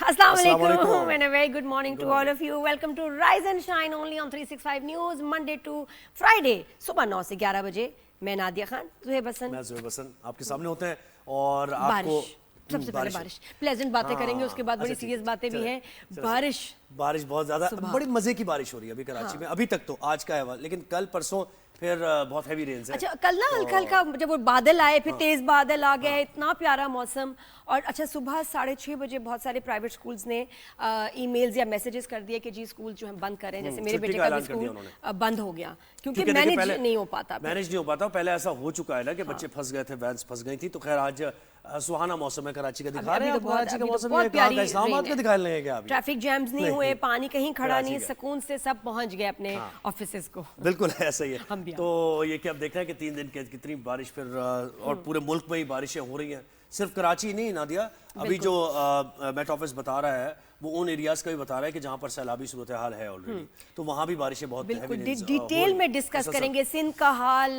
Assalamu alaikum and a very good morning to all of you. Welcome to Rise and Shine only on 365 News, Monday to Friday. सुबह 9 से 11 बजे मैं नादिया खान, ज़ुहैब हसन, मैं ज़ुहैब हसन आपके सामने होते हैं और आपको सबसे पहले बारिश प्लेजेंट बातें करेंगे, उसके बाद बड़ी सीरियस बातें भी हैं. बारिश बहुत ज़्यादा बड़ी मज़े की बारिश हो रही है अभी कराची में अभी तक तो आज का है, लेकिन कल परसों फिर बहुत हैवी रेन्स है. अच्छा कल ना हल्का जब वो बादल आए फिर तेज बादल आ गए, इतना प्यारा मौसम. और अच्छा सुबह 6:30 बजे बहुत सारे प्राइवेट स्कूल्स ने ईमेल्स या मैसेजेस कर दिए कि जी स्कूल जो है बंद करें. जैसे मेरे बेटे का भी स्कूल बंद हो गया क्योंकि मैनेज नहीं हो पाता. पहले ऐसा हो चुका है ना कि बच्चे फंस गए थे, वैन्स फंस गई थी. तो खैर आज सुहाना मौसम है कराची का, दिखा रहे हैं कराची का मौसम है, इस्लामाबाद का दिखा रहे हैं क्या? ट्रैफिक जैम्स नहीं हुए, पानी कहीं खड़ा नहीं, सुकून से सब पहुंच गए अपने ऑफिसेस को. बिल्कुल ऐसा ही है. तो ये कि अब देख रहे हैं कि 3 दिन के कितनी बारिश फिर और पूरे मुल्क में ही बारिशें हो रही हैं. सिर्फ कराची नहीं नादिया, अभी जो मेट ऑफिस बता रहा है वो उन एरियाज का भी बता रहा है कि जहां पर सैलाबी सूरत हाल है ऑलरेडी, तो वहां भी बारिशें बहुत डिटेल में डिस्कस करेंगे. सिंध का हाल,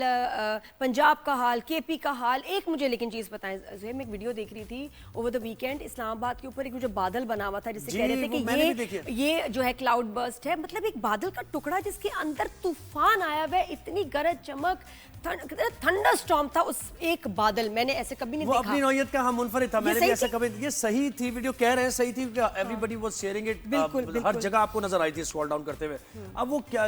पंजाब का हाल, केपी का हाल. एक मुझे लेकिन चीज बताएं, मैं एक वीडियो देख रही थी ओवर द वीकेंड, इस्लामाबाद के ऊपर एक जो बादल बना हुआ था जिससे कह रहे थे कि ये जो है क्लाउड बर्स्ट है, मतलब एक बादल का टुकड़ा जिसके अंदर तूफान आया हुआ है, इतनी गरज चमक, थंडर स्टॉर्म था उस एक बादल. मैंने ऐसे कभी नहीं देखा. अपनी नौयत का हम मुनफरिद था. मैंने भी ऐसा कभी, ये सही थी वीडियो, कह रहे हैं सही थी, एवरीबॉडी वाज शेयरिंग इट. हर जगह आपको नजर आई थी स्क्रॉल डाउन करते हुए. अब वो क्या,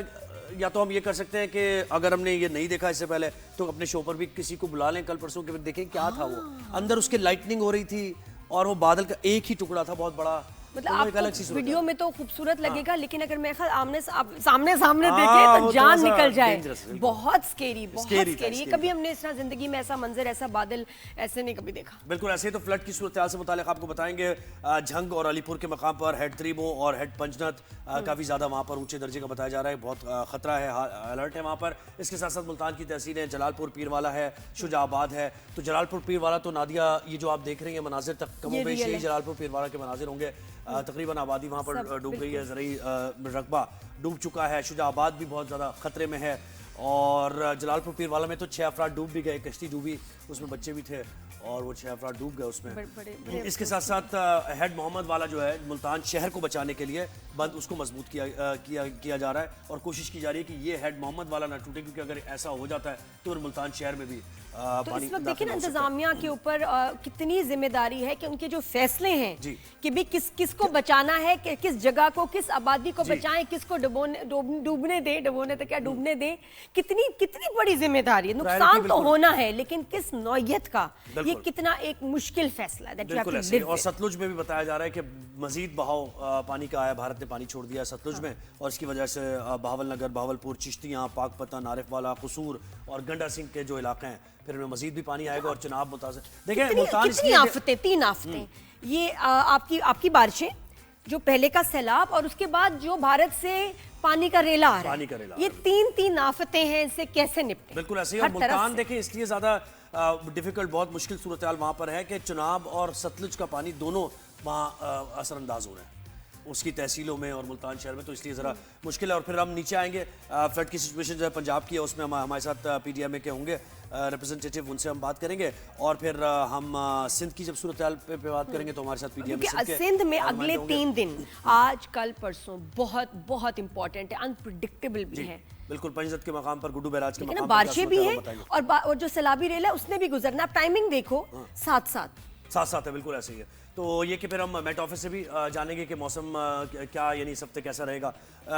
या तो हम ये कर सकते हैं कि अगर हमने ये नहीं देखा इससे पहले तो अपने शो पर भी किसी को बुला लें कल परसों के, देखें क्या था वो अंदर. उसके लाइटनिंग हो रही थी और वो बादल का एक ही टुकड़ा था बहुत बड़ा. मतलब आपको वीडियो में तो खूबसूरत लगेगा, लेकिन अगर मैं आमने सामने देखे तो जान निकल जाए. बहुत स्केरी, बहुत स्केरी. कभी हमने इस तरह जिंदगी में ऐसा मंजर, ऐसा बादल ऐसे नहीं कभी देखा. बिल्कुल ऐसे ही. तो फ्लड की सूरत हाल से मुतालिक आपको बताएंगे. झंग और अलीपुर के मकाम पर हेड 3 और हेड पंजनत काफी ज्यादा वहाँ पर ऊंचे दर्जे का बताया जा रहा है. बहुत खतरा है, अलर्ट है वहाँ पर. इसके साथ साथ मुल्तान की तहसील है, जलालपुर पीरवाला है, शुजाबाद है. तो जलालपुर पीरवाला तो नादिया ये जो आप देख रही है मनाजिर तक कमोबेश यही जलालपुर पीरवाला के मनाजिर होंगे. तकरीबन आबादी वहाँ पर डूब गई है, ज़रई रकबा डूब चुका है. शुजाबाद भी बहुत ज़्यादा ख़तरे में है और जलालपुर पीरवाला में तो 6 अफराद डूब भी गए. कश्ती डूबी, उसमें बच्चे भी थे और वो 6 अफराद डूब गए उसमें. इसके साथ साथ हेड मोहम्मद वाला जो है मुल्तान शहर को बचाने के लिए बंद, उसको मजबूत किया जा रहा है और कोशिश की जा रही है कि ये हेड मोहम्मद वाला ना टूटे, क्योंकि अगर ऐसा हो जाता है तो मुल्तान शहर में भी तो इस वक्त देखिए ना इंतजामिया के ऊपर कितनी जिम्मेदारी है कि उनके जो फैसले हैं कि भी किसको बचाना है, किस जगह को, किस आबादी को बचाएं, किसको डूबने दे. कितनी बड़ी जिम्मेदारी है. नुकसान तो होना है लेकिन किस नौयत का, ये कितना एक मुश्किल फैसला है. और सतलुज में भी बताया जा रहा है कि मजीद बहाव पानी का आया. भारत ने पानी छोड़ दिया सतलुज में और इसकी वजह से बहावल नगर, बहावलपुर, चिश्तियाँ, पाकपतन, आरिफवाला, कसूर और गंडा सिंह के जो इलाके हैं फिर में मजीद भी पानी आएगा और चुनाव मुतासिर. देखिए मुल्तान कितनी आफतें, 3 आफतें. ये आपकी बारिशें, जो पहले का सैलाब और उसके बाद जो भारत से पानी का रेला आ रहा है, ये 3 आफतें हैं. इससे कैसे निपटें? बिल्कुल ऐसे ही. और मुल्तान देखें इसलिए ज्यादा डिफिकल्ट, बहुत मुश्किल सूरत हाल वहां पर है कि चुनाव और सतलुज का पानी दोनों वहाँ असरअंदाज हो रहे हैं उसकी तहसीलों में और मुल्तान शहर में, तो इसलिए ज़रा मुश्किल है. और फिर हम नीचे आएंगे. फ्लड की सिचुएशन जो है पंजाब की है उसमें हमारे साथ PDMA के होंगे रिप्रेजेंटेटिव, उनसे हम बात करेंगे. और फिर हम सिंध की जब सूरत हाल पे बात करेंगे तो हमारे साथ PDMA सिंध में अगले 3 दिन आज कल परसों बहुत इंपॉर्टेंट है, अनप्रिडिक्टेबल भी है. बिल्कुल पंजत के मकाम पर, गुड्डू बैराज के मकाम पर बारिशें भी हैं और जो सैलाबी रेल है उसने भी गुजरना. आप टाइमिंग देखो, साथ है. बिल्कुल ऐसे ही है. तो ये कि फिर हम मेट ऑफिस से भी जानेंगे कि मौसम क्या यानी इस हफ्ते कैसा रहेगा.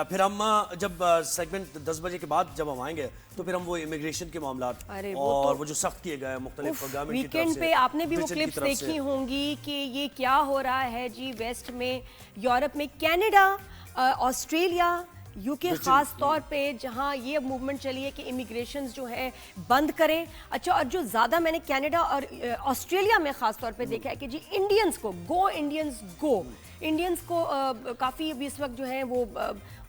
फिर हम जब सेगमेंट 10 बजे के बाद जब हम आएंगे तो फिर हम वो इमिग्रेशन के मामलात और वो जो सख्त किए गए मुख्तलिफ गवर्नमेंट की तरफ से. वीकेंड पे आपने भी वो क्लिप्स देखी होंगी कि ये क्या हो रहा है जी वेस्ट में, यूरोप में, कनाडा, ऑस्ट्रेलिया, यूके खास तौर पे, जहां ये मूवमेंट चली है कि इमिग्रेशन जो है बंद करें. अच्छा, और जो ज़्यादा मैंने कनाडा और ऑस्ट्रेलिया में खास तौर पे देखा है कि जी इंडियंस को इंडियंस को काफ़ी अभी इस वक्त जो है वो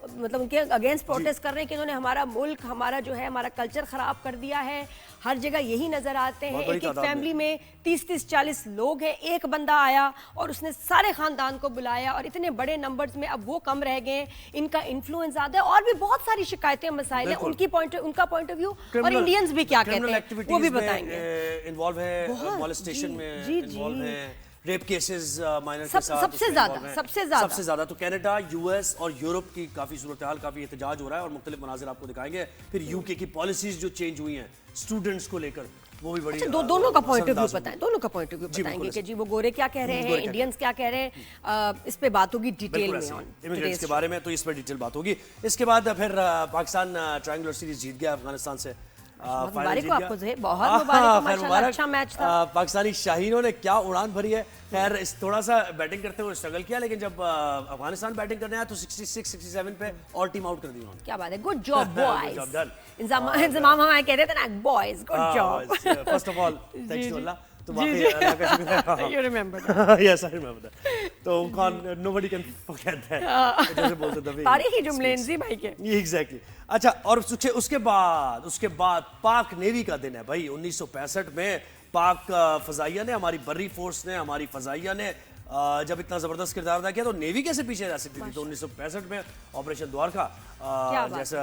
मतलब उनके अगेंस्ट प्रोटेस्ट कर रहे हैं कि इन्होंने हमारा मुल्क, हमारा जो है हमारा कल्चर ख़राब कर दिया है. हर जगह यही नज़र आते हैं. एक फैमिली में 30-40 लोग हैं, एक बंदा आया और उसने सारे ख़ानदान को बुलाया और इतने बड़े नंबर्स में अब वो कम रह गए. इनका इन्फ्लुएंस ज़्यादा है और भी बहुत सारी शिकायतें, मसाइल हैं. उनका पॉइंट ऑफ व्यू और इंडियंस भी क्या कहते हैं वो भी बताएंगे. इन्वॉल्व है, मॉलेस्टेशन में इन्वॉल्व है, रेप केसेस माइनर के साथ सबसे ज्यादा तो कनाडा, यूएस और यूरोप की काफी सूरत हाल, काफी एहतजाज हो रहा है और मुख्तलिफ मनाजिर आपको दिखाएंगे। फिर यूके की पॉलिसीज जो चेंज हुई हैं स्टूडेंट्स को लेकर, वो भी बड़ी दोनों का पॉइंट ऑफ व्यू बताएं, दोनों का पॉइंट ऑफ व्यू बताएंगे कि जी वो गोरे क्या कह रहे हैं, इंडियंस क्या कह रहे हैं, इस पे बात होगी डिटेल में इमिग्रेंट्स के बारे में, तो इस पर डिटेल बात होगी। इसके बाद फिर पाकिस्तान ट्रायंगुलर सीरीज जीत गया अफगानिस्तान से, मुबारक हो आपको, बहुत मुबारक, माशाल्लाह अच्छा मैच था। पाकिस्तानी शाहीनों ने क्या उड़ान भरी है। खैर इस थोड़ा सा बैटिंग करते हुए स्ट्रगल किया, लेकिन जब अफगानिस्तान बैटिंग करने आया तो 66-67 पे और टीम आउट कर दी उन्होंने। क्या बात है, गुड जॉब बॉयज। इंजमाम हमें कह रहे थे ना, boys good job. First of all thanks to अल्लाह, तो बाकी अल्लाह का शुक्र है। You remember that? Yes, I remember that. तो nobody can forget that. जैसे बोलते थे तारीखी जुमले इंजी भाई के। Exactly. अच्छा, और उसके बाद पाक नेवी का दिन है भाई। 1965 में पाक फजाइया ने, हमारी बर्री फोर्स ने, हमारी फजाइया ने जब इतना जबरदस्त किरदार अदा किया तो नेवी कैसे पीछे रह सकती थी। तो 1965 में ऑपरेशन द्वारका जैसा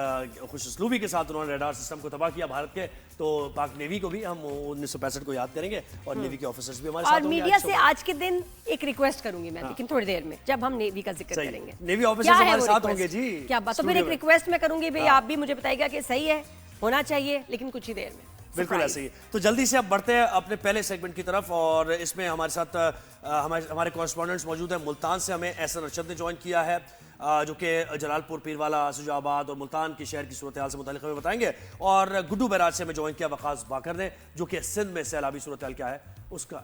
खुशउस्लूबी के साथ उन्होंने रडार सिस्टम को तबाह किया भारत के, तो पाक नेवी को भी हम 1965 को याद करेंगे और नेवी के ऑफिसर्स भी हमारे साथ होंगे। और मीडिया से आज के दिन एक रिक्वेस्ट करूंगी मैं, लेकिन थोड़ी देर में जब हम नेवी का जिक्र करेंगे, नेवी ऑफिसर्स हमारे साथ होंगे जी। क्या बात, तो फिर एक रिक्वेस्ट मैं करूंगी भाई, आप भी मुझे बताइएगा कि सही है, होना चाहिए, लेकिन कुछ ही देर में। बिल्कुल ऐसे ही। तो जल्दी से अब बढ़ते हैं अपने पहले सेगमेंट की तरफ, और इसमें हमारे साथ हमारे कॉरेस्पॉन्डेंट्स मौजूद हैं। मुल्तान से हमें एहसन अरशद ने ज्वाइन किया है, जो कि जलालपुर, पीरवाला, शुजाबाद और मुल्तान की शहर की सूरत हाल से मुतालिक हमें बताएंगे। और गुड्डू बैराज से हमें ज्वाइन किया वकास बाकर ने, जो कि सिंध में सैलाबी सूरत हाल क्या है उसका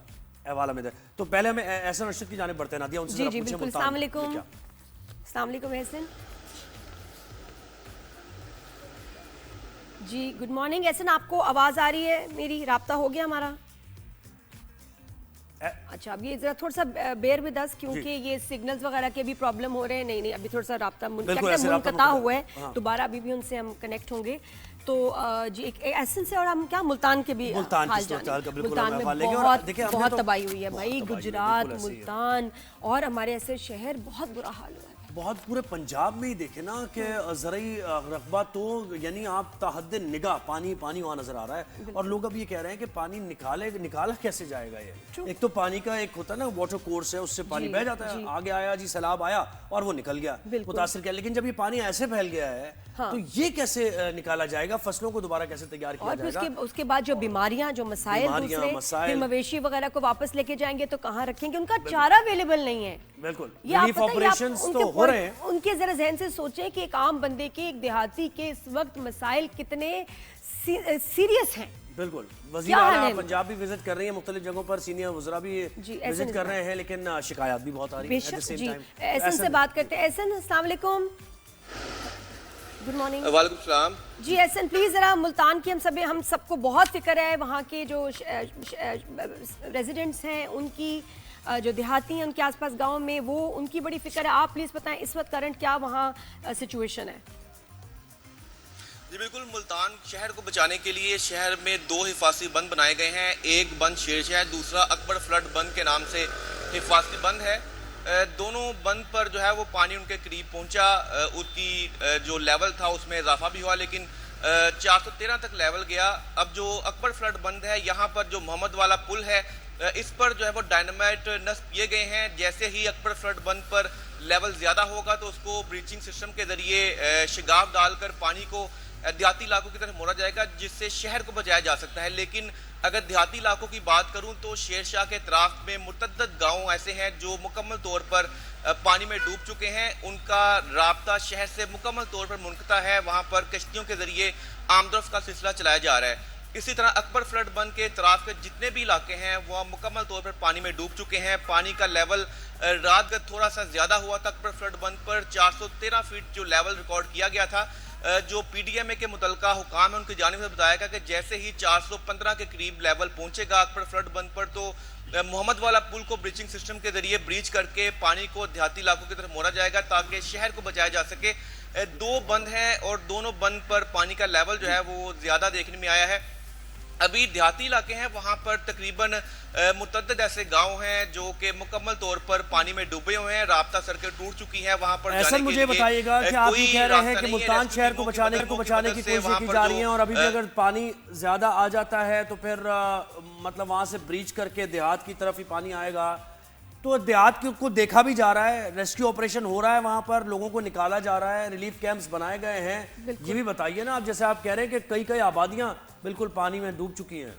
हवाला में दे। तो पहले हमें एहसन अरशद की जानिब बढ़ते हैं। नादिया, उनसे जी बिल्कुल। अस्सलाम वालेकुम एहसन जी, गुड मॉर्निंग। एहसन, आपको आवाज आ रही है मेरी? राब्ता हो गया हमारा? अच्छा, अब ये जरा थोड़ा सा बेयर विद अस, क्योंकि ये सिग्नल्स वगैरह के भी प्रॉब्लम हो रहे हैं। नहीं अभी थोड़ा सा राब्ता मुनक़ता हुआ है, दोबारा अभी भी उनसे हम कनेक्ट होंगे। तो जी एक एहसन से, और हम क्या मुल्तान के भी मुल्तान में बहुत तबाही हुई है भाई, गुजरात, मुल्तान और हमारे ऐसे शहर, बहुत बुरा हाल हुआ है। बहुत पूरे पंजाब में ही देखे ना कि ज़राई रकबा तो यानी आप ताहद्दे निगाह पानी वहाँ नजर आ रहा है, और लोग अब ये कह रहे हैं कि पानी निकाला कैसे जाएगा। ये एक तो पानी का एक होता है ना वाटर कोर्स है, उससे पानी बह जाता है, आगे आया जी सैलाब आया और वो निकल गया, मुतासिर किया। लेकिन जब ये पानी ऐसे फैल गया है तो ये कैसे निकाला जाएगा, फसलों को दोबारा कैसे तैयार किया जाएगा। उसके बाद जो बीमारियां, जो मसाइल, फिर मवेशी वगैरह को वापस लेके जाएंगे तो कहाँ रखेंगे, उनका चारा अवेलेबल नहीं है। बिल्कुल, रिलीफ ऑपरेशंस तो हो रहे हैं। उनके जरा ज़हन से सोचें कि एक आम बंदे के, एक देहाती के इस वक्त मसाइल कितने सीरियस हैं। बिल्कुल, वज़ीर आला पंजाब भी विजिट कर रही है मुख्तलिफ जगहों पर, सीनियर वज़रा भी विजिट कर रहे हैं, लेकिन शिकायत भी बहुत आ रही है। एहसन से बात करते हैं। एहसन, अस्सलाम वालेकुम, गुड मॉर्निंग। वालेकुम सलाम जी। एहसन प्लीज जरा मुल्तान की हम सबको बहुत फिक्र है, वहाँ के जो रेजिडेंट्स हैं उनकी, जो देहाती हैं उनके आसपास गांव में, वो उनकी बड़ी फिक्र है। आप प्लीज बताएं इस वक्त करंट क्या वहाँ सिचुएशन है। जी बिल्कुल, मुल्तान शहर को बचाने के लिए शहर में 2 हिफाजती बंद बनाए गए हैं। एक बंद शेरशाह है, दूसरा अकबर फ्लड बंद के नाम से हिफाजती बंद है। दोनों बंद पर जो है वो पानी उनके करीब पहुंचा, उसकी जो लेवल था उसमें इजाफा भी हुआ, लेकिन 413 तक लेवल गया। अब जो अकबर फ्लड बंद है, यहाँ पर जो मोहम्मद वाला पुल है, इस पर जो है वो डायनामाइट नस्ब किए गए हैं। जैसे ही अकबर फ्लड बंद पर लेवल ज़्यादा होगा तो उसको ब्रीचिंग सिस्टम के ज़रिए शिगाफ डालकर पानी को देहाती इलाकों की तरफ मोड़ा जाएगा, जिससे शहर को बचाया जा सकता है। लेकिन अगर देहाती इलाकों की बात करूं तो शेरशाह के अतराफ में मुतअद्दिद गाँव ऐसे हैं जो मुकम्मल तौर पर पानी में डूब चुके हैं। उनका राब्ता शहर से मुकम्मल तौर पर मुनक़ता है, वहाँ पर कश्तियों के ज़रिए आमदरफ्त का सिलसिला चलाया जा रहा है। इसी तरह अकबर फ्लड बंद के इतराफ के जितने भी इलाके हैं वह मुकम्मल तौर पर पानी में डूब चुके हैं। पानी का लेवल रात का थोड़ा सा ज़्यादा हुआ था। अकबर फ्लड बंद पर 413 फीट जो लेवल रिकॉर्ड किया गया था। जो PDMA के मुतलका हुकाम है उनकी जानिब से बताया गया कि जैसे ही 415 के करीब लेवल पहुंचेगा अकबर फ्लड बंद पर, तो मोहम्मद वाला पुल को ब्रीचिंग सिस्टम के जरिए ब्रीच करके पानी को देहाती इलाकों की तरफ मोड़ा जाएगा ताकि शहर को बचाया जा सके। 2 बंद हैं और दोनों बंद पर पानी का लेवल जो है वो ज़्यादा देखने में आया है। अभी देहाती इलाके हैं, वहाँ पर तकरीबन मुतअद्दिद ऐसे गांव हैं जो कि मुकम्मल तौर पर पानी में डूबे हुए हैं, राब्ता सड़कें टूट चुकी हैं। वहाँ पर ऐसा मुझे बताइएगा कि आप ये कह रहे हैं कि मुल्तान शहर को बचाने की कोशिश की जा रही है, और अभी भी अगर पानी ज्यादा आ जाता है तो फिर मतलब वहाँ से ब्रीच करके देहात की तरफ ही पानी आएगा, تو دیہات کو دیکھا بھی جا رہا ہے, ریسکیو آپریشن ہو رہا ہے وہاں پر, لوگوں کو نکالا جا رہا ہے, ریلیف کیمپس بنائے گئے ہیں. یہ بھی بتائیے نا آپ, جیسے آپ کہہ رہے ہیں کہ کئی آبادیاں بالکل پانی میں ڈوب چکی ہیں.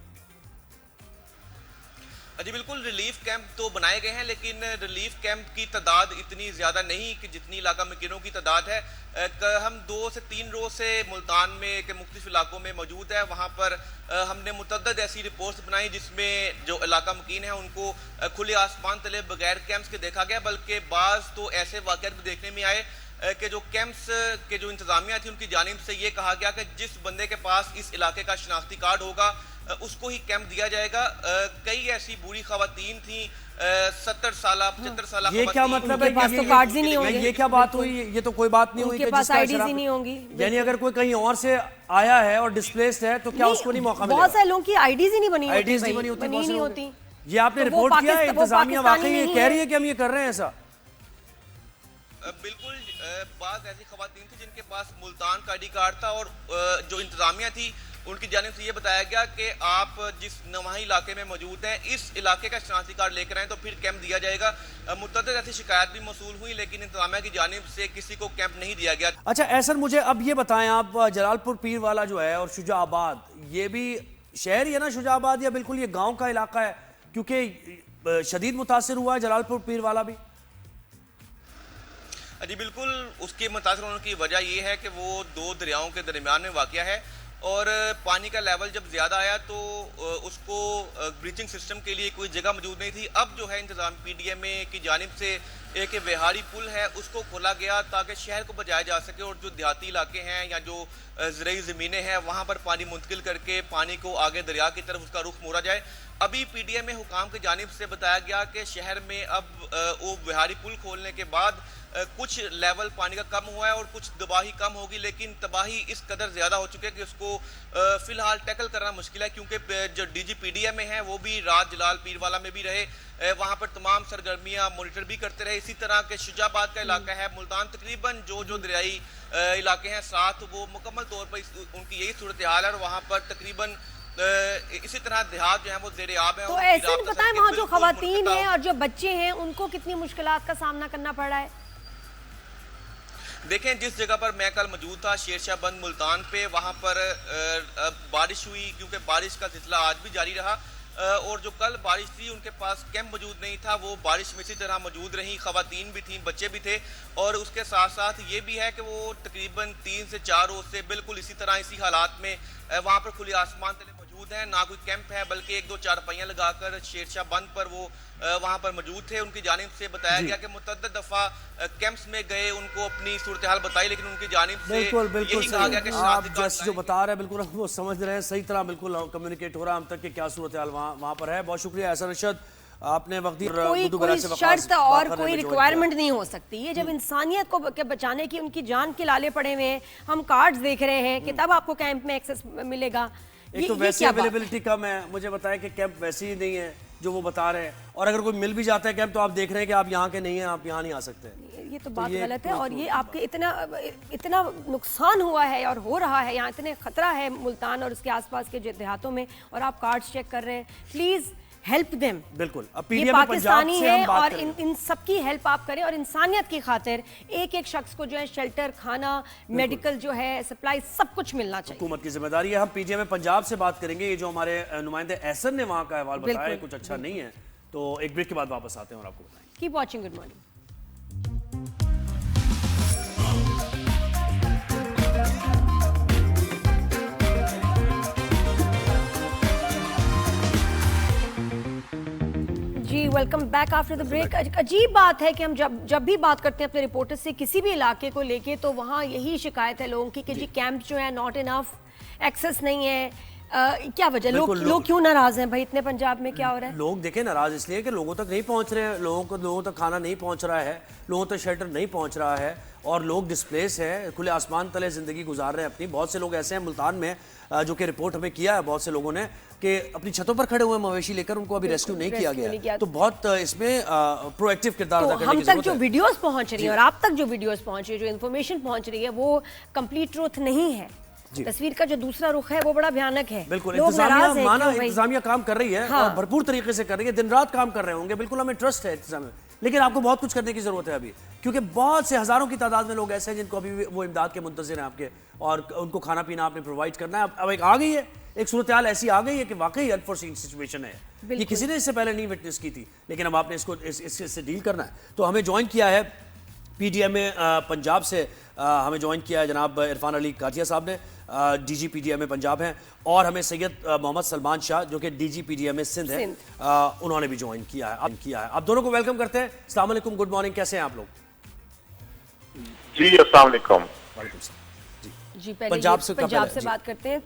جی بالکل, ریلیف کیمپ تو بنائے گئے ہیں لیکن ریلیف کیمپ کی تعداد اتنی زیادہ نہیں کہ جتنی علاقہ مکینوں کی تعداد ہے. ہم 2 سے 3 روز سے ملتان میں کے مختلف علاقوں میں موجود ہے. وہاں پر ہم نے متعدد ایسی رپورٹس بنائی جس میں جو علاقہ مکین ہیں ان کو کھلے آسمان تلے بغیر کیمپس کے دیکھا گیا, بلکہ بعض تو ایسے واقعات بھی دیکھنے میں آئے کہ جو کیمپس کے جو انتظامیہ تھی ان کی جانب سے یہ کہا گیا کہ جس بندے کے پاس اس علاقے کا شناختی کارڈ ہوگا اس کو ہی کیمپ دیا جائے گا. کئی ایسی بوڑھی خواتین تھیں, 70 سالہ 75 سالہ یہ کیا مطلب ہے, یہ کیا بات ہوئی, یہ تو کوئی بات نہیں ہوئی کہ جس کا شراب, یعنی اگر کوئی کہیں اور سے آیا ہے اور ڈسپلیسڈ ہے تو کیا اس کو نہیں موقع ملے گا؟ بہت سے لوگوں کی آئی ڈیز ہی نہیں بنی ہوتی, آئی ڈیز نہیں ہوتی. یہ آپ نے رپورٹ کیا ہے, انتظامیہ واقعی یہ کہہ رہی ہے کہ ہم یہ کر رہے ہیں ایسا؟ بالکل, بعض ایسی خواتین تھی جن کے پاس ملتان کا آئی ڈی کارڈ تھا اور جو انتظامیہ تھی ان کی جانب سے یہ بتایا گیا کہ آپ جس نواحی علاقے میں موجود ہیں اس علاقے کا شناختی کارڈ لے کر آئیں تو پھر کیمپ دیا جائے گا. متعدد ایسی شکایت بھی موصول ہوئی لیکن انتظامیہ کی جانب سے کسی کو کیمپ نہیں دیا گیا. اچھا احسن, مجھے اب یہ بتائیں آپ, جلال پور پیر والا جو ہے اور شجاع آباد, یہ بھی شہر ہی ہے نا شجاع آباد, یا بالکل یہ گاؤں کا علاقہ ہے؟ کیونکہ شدید متاثر ہوا ہے جلال پور پیر والا بھی. جی بالکل, اس کے متاثر ہونے کی وجہ یہ ہے کہ وہ 2 دریاؤں کے درمیان میں واقع ہے اور پانی کا لیول جب زیادہ آیا تو اس کو بریچنگ سسٹم کے لیے کوئی جگہ موجود نہیں تھی. اب جو ہے انتظام پی ڈی ایم اے کی جانب سے ایک وہاری پل ہے اس کو کھولا گیا تاکہ شہر کو بچایا جا سکے اور جو دیہاتی علاقے ہیں یا جو زرعی زمینیں ہیں وہاں پر پانی منتقل کر کے پانی کو آگے دریا کی طرف اس کا رخ موڑا جائے. ابھی پی ڈی ایم اے حکام کی جانب سے بتایا گیا کہ شہر میں اب وہ وہاری پل کھولنے کے بعد کچھ لیول پانی کا کم ہوا ہے اور کچھ تباہی کم ہوگی, لیکن تباہی اس قدر زیادہ ہو چکے کہ اس کو فی الحال ٹیکل کرنا مشکل ہے کیونکہ جو D G P D M ہیں وہ بھی رات جلال پیر والا میں بھی رہے, وہاں پر تمام سرگرمیاں مانیٹر بھی کرتے رہے. اسی طرح کے شجاع آباد کا علاقہ ہے, ملتان تقریباً جو دریائی علاقے ہیں 7 وہ مکمل طور پر ان کی یہی صورتحال ہے اور وہاں پر تقریباً اسی طرح دیہات جو ہیں وہ زیر آب ہیں. تو ایسے بتائیں وہاں جو خواتین ہیں اور جو بچے ہیں ان کو کتنی مشکلات کا سامنا کرنا پڑ رہا ہے؟ دیکھیں, جس جگہ پر میں کل موجود تھا شیر شاہ بند ملتان پہ, وہاں پر بارش ہوئی کیونکہ بارش کا سلسلہ آج بھی جاری رہا اور جو کل بارش تھی ان کے پاس کیمپ موجود نہیں تھا, وہ بارش میں اسی طرح موجود رہیں, خواتین بھی تھیں, بچے بھی تھے. اور اس کے ساتھ ساتھ یہ بھی ہے کہ وہ تقریباً 3 سے 4 روز سے بالکل اسی طرح اسی حالات میں وہاں پر کھلی آسمان تلے موجود ہیں, نہ کوئی کیمپ ہے بلکہ 1-2 چارپائیاں لگا کر شیر شاہ بند پر وہ وہاں پر موجود تھے. ان کی جانب سے بتایا گیا کہ متعدد دفعہ کیمپس میں گئے, ان کو اپنی صورتحال بتائی لیکن ان کی جانب سے یہی کہا گیا کہ آپ جیسے جو بتا رہے ہیں بالکل ہم وہ سمجھ رہے ہیں, صحیح طرح بالکل کمیونیکیٹ ہو رہا ہے ہم تک کہ کیا صورتحال وہاں پر ہے. بہت شکریہ احسن ارشد, آپ نے وقت دی. کوئی شرط اور کوئی ریکوائرمنٹ نہیں ہو سکتی, یہ جب انسانیت کو بچانے کی ان کی جان کے لالے پڑے ہوئے ہیں, ہم کارڈز دیکھ رہے ہیں کہ تب آپ کو کیمپ میں ایکسس ملے گا. ایک تو ویسے اویلیبلٹی کم ہے, مجھے بتائیں کہ کیمپ ویسے ہی نہیں ہے جو وہ بتا رہے ہیں, اور اگر کوئی مل بھی جاتا ہے کیمپ تو آپ دیکھ رہے ہیں کہ آپ یہاں کے نہیں ہیں, آپ یہاں نہیں آ سکتے. یہ تو بات غلط ہے اور یہ آپ کے اتنا نقصان ہوا ہے اور ہو رہا ہے, یہاں اتنے خطرہ ہے ملتان اور اس کے آس پاس کے دیہاتوں میں, اور آپ کارڈز چیک کر رہے ہیں. Please help them. بالکل, یہ پاکستانی ہے اور ان سب کی ہیلپ آپ کریں اور انسانیت کی خاطر ایک حشخص کو جو ہے شیلٹر, کھانا, میڈیکل جو ہے سپلائی سب کچھ ملنا چاہیے. حکومت کی ذمہ داری ہے. ہم پی جی ایم پنجاب سے بات کریں گے. یہ جو ہمارے نمائندے احسن نے وہاں کا احوال بتایا کچھ اچھا نہیں ہے, تو ایک بریک کے بعد واپس آتے ہیں اور آپ کو بتائیں. Keep watching. Good morning. جی welcome back after the break. عجیب بات ہے کہ ہم جب بھی بات کرتے ہیں اپنے رپورٹر سے کسی بھی علاقے کو لے کے, تو وہاں یہی شکایت ہے لوگوں کی کہ جی کیمپ جو ہے ناٹ انف, ایکسس نہیں ہے. کیا وجہ, لوگ کیوں ناراض ہیں بھائی اتنے پنجاب میں, کیا ہو رہا ہے؟ لوگ دیکھیں ناراض اس لیے کہ لوگوں تک نہیں پہنچ رہے ہیں, لوگوں تک کھانا نہیں پہنچ رہا ہے, لوگوں تک شیلٹر نہیں پہنچ رہا ہے, اور لوگ ڈسپلیس ہیں, کھلے آسمان تلے زندگی گزار رہے ہیں اپنی. بہت سے لوگ ایسے ہیں ملتان میں جو کہ رپورٹ ہمیں کیا ہے بہت سے لوگوں نے کہ اپنی چھتوں پر کھڑے ہوئے مویشی لے کر, ان کو ابھی ریسکیو نہیں کیا گیا. تو بہت اس میں پرو ایکٹیو کردار ادا کرنے کی ضرورت ہے. ہم تک جو ویڈیوز پہنچ رہی ہیں اور آپ تک جو ویڈیوز پہنچ رہی ہے, جو انفارمیشن پہنچ رہی ہے, وہ کمپلیٹ ٹروتھ نہیں ہے. تصویر کا جو دوسرا رخ ہے وہ بڑا بھیانک ہے. بالکل لوگ ناراض ہیں کہ بھائی انتظامیہ کام کر رہی ہے اور بھرپور طریقے سے کر رہی ہے, دن رات کام کر رہے ہوں گے, بالکل ہمیں ٹرسٹ ہے انتظامیہ, لیکن آپ کو بہت کچھ کرنے کی ضرورت ہے ابھی, کیونکہ بہت سے ہزاروں کی تعداد میں لوگ ایسے ہیں جن کو ابھی وہ امداد کے منتظر ہیں آپ کے, اور ان کو کھانا پینا آپ نے پرووائڈ کرنا ہے. اب ایک آ گئی ہے, ایک صورتحال ایسی آ گئی ہے کہ واقعی انفورسین سچویشن ہے, یہ کسی نے اس سے پہلے نہیں وٹنس کی تھی, لیکن اب آپ نے اس سے ڈیل کرنا ہے. تو ہمیں جوائن کیا ہے پی ڈی ایم اے پنجاب سے, ہمیں جوائن کیا ہے جناب عرفان علی کاٹیا صاحب نے, D G P D M A Punjab ہیں, اور ہمیں سید محمد سلمان شاہ جو کہ D G P D M A Sindh ہیں, انہوں نے بھی جوائن کیا ہے. آپ دونوں کو ویلکم کرتے ہیں. السلام علیکم, گڈ مارننگ, کیسے ہیں آپ لوگ؟ جی السلام علیکم. وعلیکم السلام. جی پہلے پنجاب سے بات کرتے ہیں.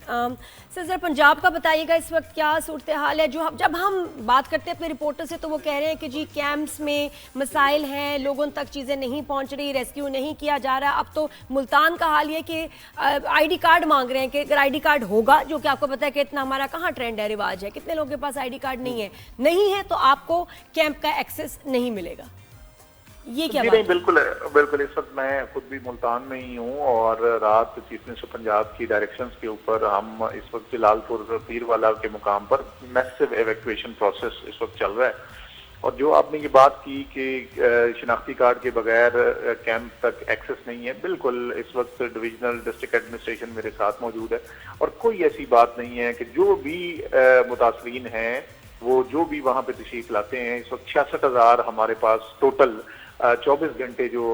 سر ذرا پنجاب کا بتائیے گا اس وقت کیا صورتحال ہے؟ جب ہم بات کرتے ہیں اپنے رپورٹر سے تو وہ کہہ رہے ہیں کہ جی کیمپس میں مسائل ہیں, لوگوں تک چیزیں نہیں پہنچ رہی, ریسکیو نہیں کیا جا رہا. اب تو ملتان کا حال یہ کہ آئی ڈی کارڈ مانگ رہے ہیں کہ اگر آئی ڈی کارڈ ہوگا, جو کہ آپ کو پتہ ہے کہ اتنا ہمارا کہاں ٹرینڈ ہے, رواج ہے, کتنے لوگوں کے پاس آئی ڈی کارڈ نہیں ہے تو آپ کو کیمپ کا ایکسیس نہیں ملے گا. یہ کیا بات ہے؟ بالکل اس وقت میں خود بھی ملتان میں ہی ہوں, اور رات چیف منسٹر پنجاب کی ڈائریکشنز کے اوپر ہم اس وقت جلال پور پیر والا کے مقام پر میسو ایویکویشن پروسیس اس وقت چل رہا ہے. اور جو آپ نے یہ بات کی کہ شناختی کارڈ کے بغیر کیمپ تک ایکسس نہیں ہے, بالکل اس وقت ڈویژنل ڈسٹرکٹ ایڈمنسٹریشن میرے ساتھ موجود ہے, اور کوئی ایسی بات نہیں ہے کہ جو بھی متاثرین ہیں وہ جو بھی وہاں پہ تشریف لاتے ہیں. اس وقت 66,000 ہمارے پاس ٹوٹل 24 گھنٹے جو